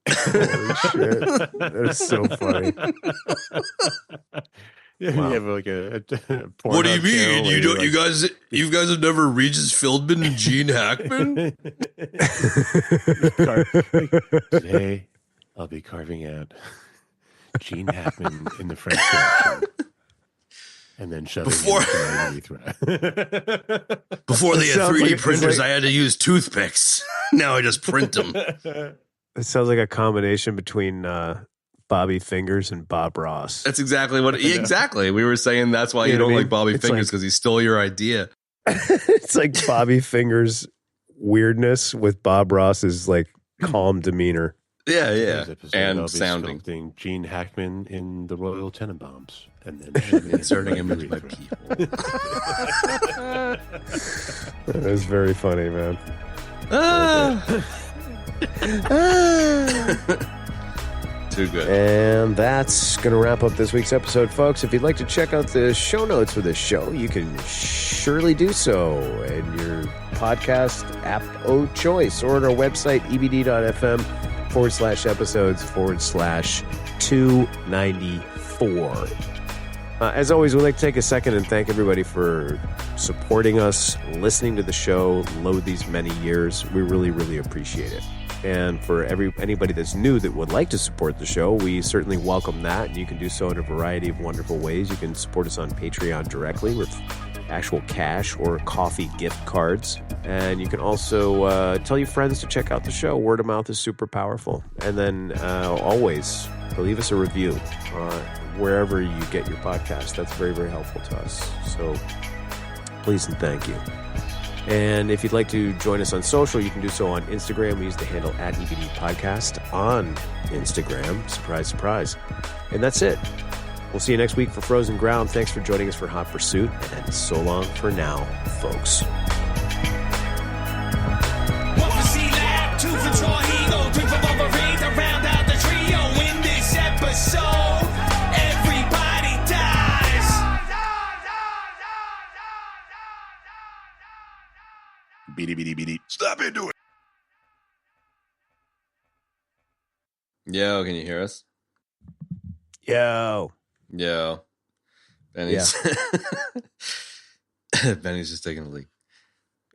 Holy shit. That's so funny. Yeah, wow. You have like a what do you mean? You guys have never Regis Philbin and Gene Hackman? Today, I'll be carving out Gene Hackman in the French Connection. And then shoving before the they had 3D printers, I had to use toothpicks. Now I just print them. It sounds like a combination between Bobby Fingers and Bob Ross. That's exactly what. Exactly. We were saying that's why you don't like Bobby Fingers, because he stole your idea. It's like Bobby Fingers' weirdness with Bob Ross's like calm demeanor. Yeah. And sounding. Gene Hackman in the Royal Tenenbaums. And then inserting him into my people. That is very funny, man. Too good. And that's going to wrap up this week's episode, folks. If you'd like to check out the show notes for this show, you can surely do so in your podcast app of choice or at our website, ebd.fm/episodes/294. As always, we'd like to take a second and thank everybody for supporting us, listening to the show, load these many years. We really, really appreciate it. And for anybody that's new that would like to support the show, we certainly welcome that. And you can do so in a variety of wonderful ways. You can support us on Patreon directly with actual cash or coffee gift cards. And you can also tell your friends to check out the show. Word of mouth is super powerful. And then always leave us a review wherever you get your podcast. That's very, very helpful to us. So please and thank you. And if you'd like to join us on social, you can do so on Instagram. We use the handle @EBD Podcast on Instagram. Surprise, surprise. And that's it. We'll see you next week for Frozen Ground. Thanks for joining us for Hot Pursuit. And so long for now, folks. Beady. Stop it, do it. Yo, can you hear us? Yo. Benny's Benny's just taking a leak.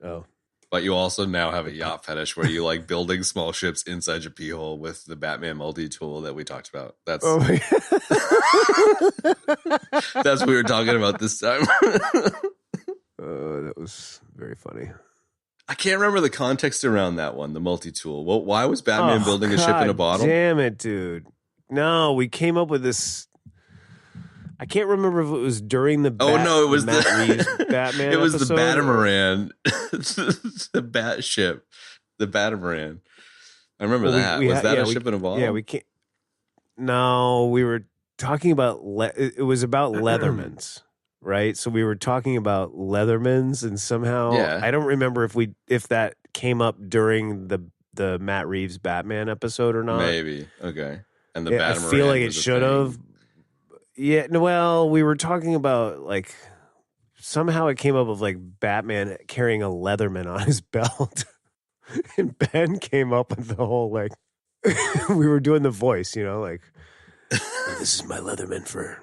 Oh. But you also now have a yacht fetish where you like building small ships inside your pee hole with the Batman multi-tool that we talked about. That's that's what we were talking about this time. That was very funny. I can't remember the context around that one, the multi-tool. Well, why was Batman building a ship in a bottle? Damn it, dude. No, we came up with this. I can't remember if it was during the it was Matt Reeves Batman. It was episode, the Batamaran, the bat ship, the Batamaran. I remember that. Was that a ship in a bottle? Yeah, we can't. No, we were talking about. It was about Leathermans, right? So we were talking about Leathermans, and somehow I don't remember if that came up during the Matt Reeves Batman episode or not. Maybe okay. And the Batamaran. I feel like it should have. Yeah, well, we were talking about like somehow it came up of like Batman carrying a Leatherman on his belt, and Ben came up with the whole like we were doing the voice, like this is my Leatherman for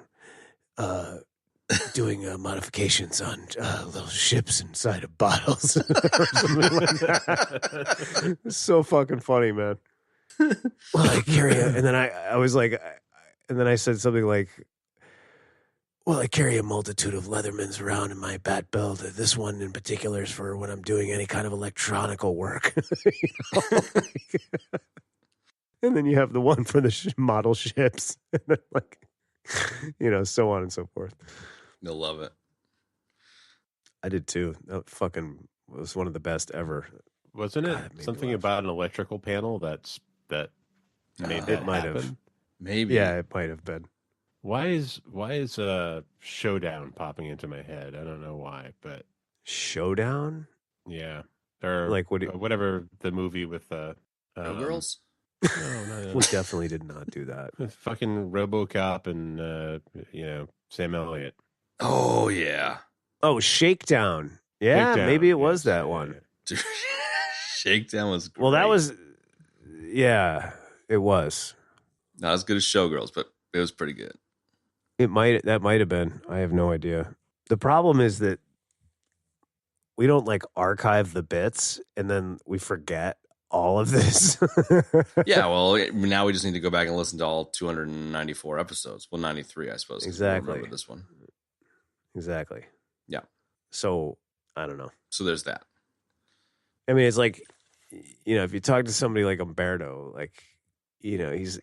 doing modifications on little ships inside of bottles. Or something like that. It's so fucking funny, man. Well, I carry it, and then I was like, and then I said something like. Well, I carry a multitude of Leathermans around in my bat belt. This one in particular is for when I'm doing any kind of electronical work. And then you have the one for the model ships. And then like, so on and so forth. You'll love it. I did too. That fucking was one of the best ever. Wasn't it something about an electrical panel that made that might happen? have. Maybe. Yeah, it might have been. Why is Showdown popping into my head? I don't know why, but Showdown? Yeah, or like whatever the movie with girls. No, we definitely did not do that. With fucking RoboCop and Sam Elliott. Oh yeah. Oh, Shakedown. Yeah, Shakedown. maybe it was that one. Dude, Shakedown was great. Well, that was. Yeah, it was. Not as good as Showgirls, but it was pretty good. That might have been. I have no idea. The problem is that we don't like archive the bits and then we forget all of this. Yeah, well, now we just need to go back and listen to all 294 episodes. Well, 93, I suppose. Exactly. I remember this one. Exactly. Yeah. So, I don't know. So there's that. I mean, it's like, if you talk to somebody like Umberto, like, he's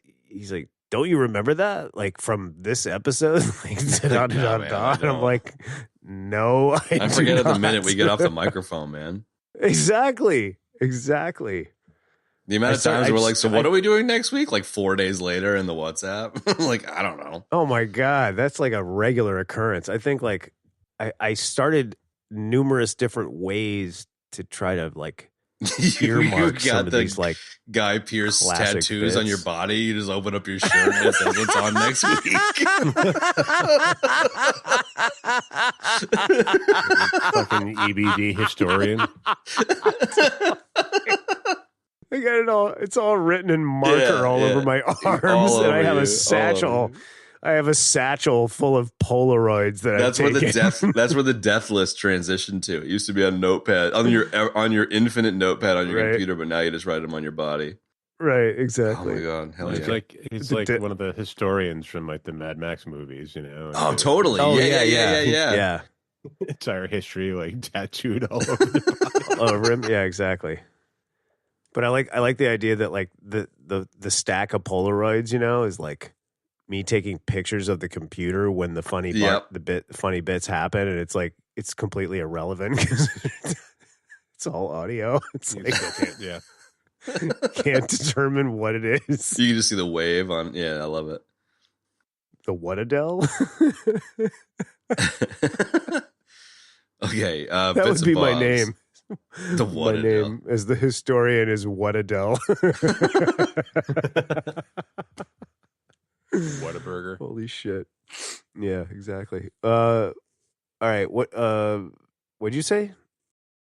like, don't you remember that? Like from this episode? Like, and I'm like, no, I forget at the minute we get off the microphone, man. Exactly. The amount of times we're like, so what are we doing next week? Like 4 days later in the WhatsApp? Like, I don't know. Oh my God. That's like a regular occurrence. I think like I started numerous different ways to try to like earmark some of these like Guy Pearce tattoos on your body. You just open up your shirt and it says it's on next week. Fucking EBD historian. I got it all. It's all written in marker all over my arms, and I have a satchel. I have a satchel full of Polaroids that's where the death list transitioned to. It used to be on notepad on your infinite notepad on your computer, but now you just write them on your body. Right, exactly. Oh my God, hell yeah! He's like one of the historians from like the Mad Max movies, Oh, totally. Oh, Yeah. Entire history like tattooed all over the body. All over him. Yeah, exactly. But I like the idea that like the stack of Polaroids, is like me taking pictures of the computer when the funny bits happen, and it's like it's completely irrelevant because it's all audio. It's like can't determine what it is. You can just see the wave on. Yeah, I love it. The what-a-del? Okay, that would be my name. The what? My name as the historian is What-a-del. Whataburger. Holy shit. Yeah, exactly. All right. What'd you say?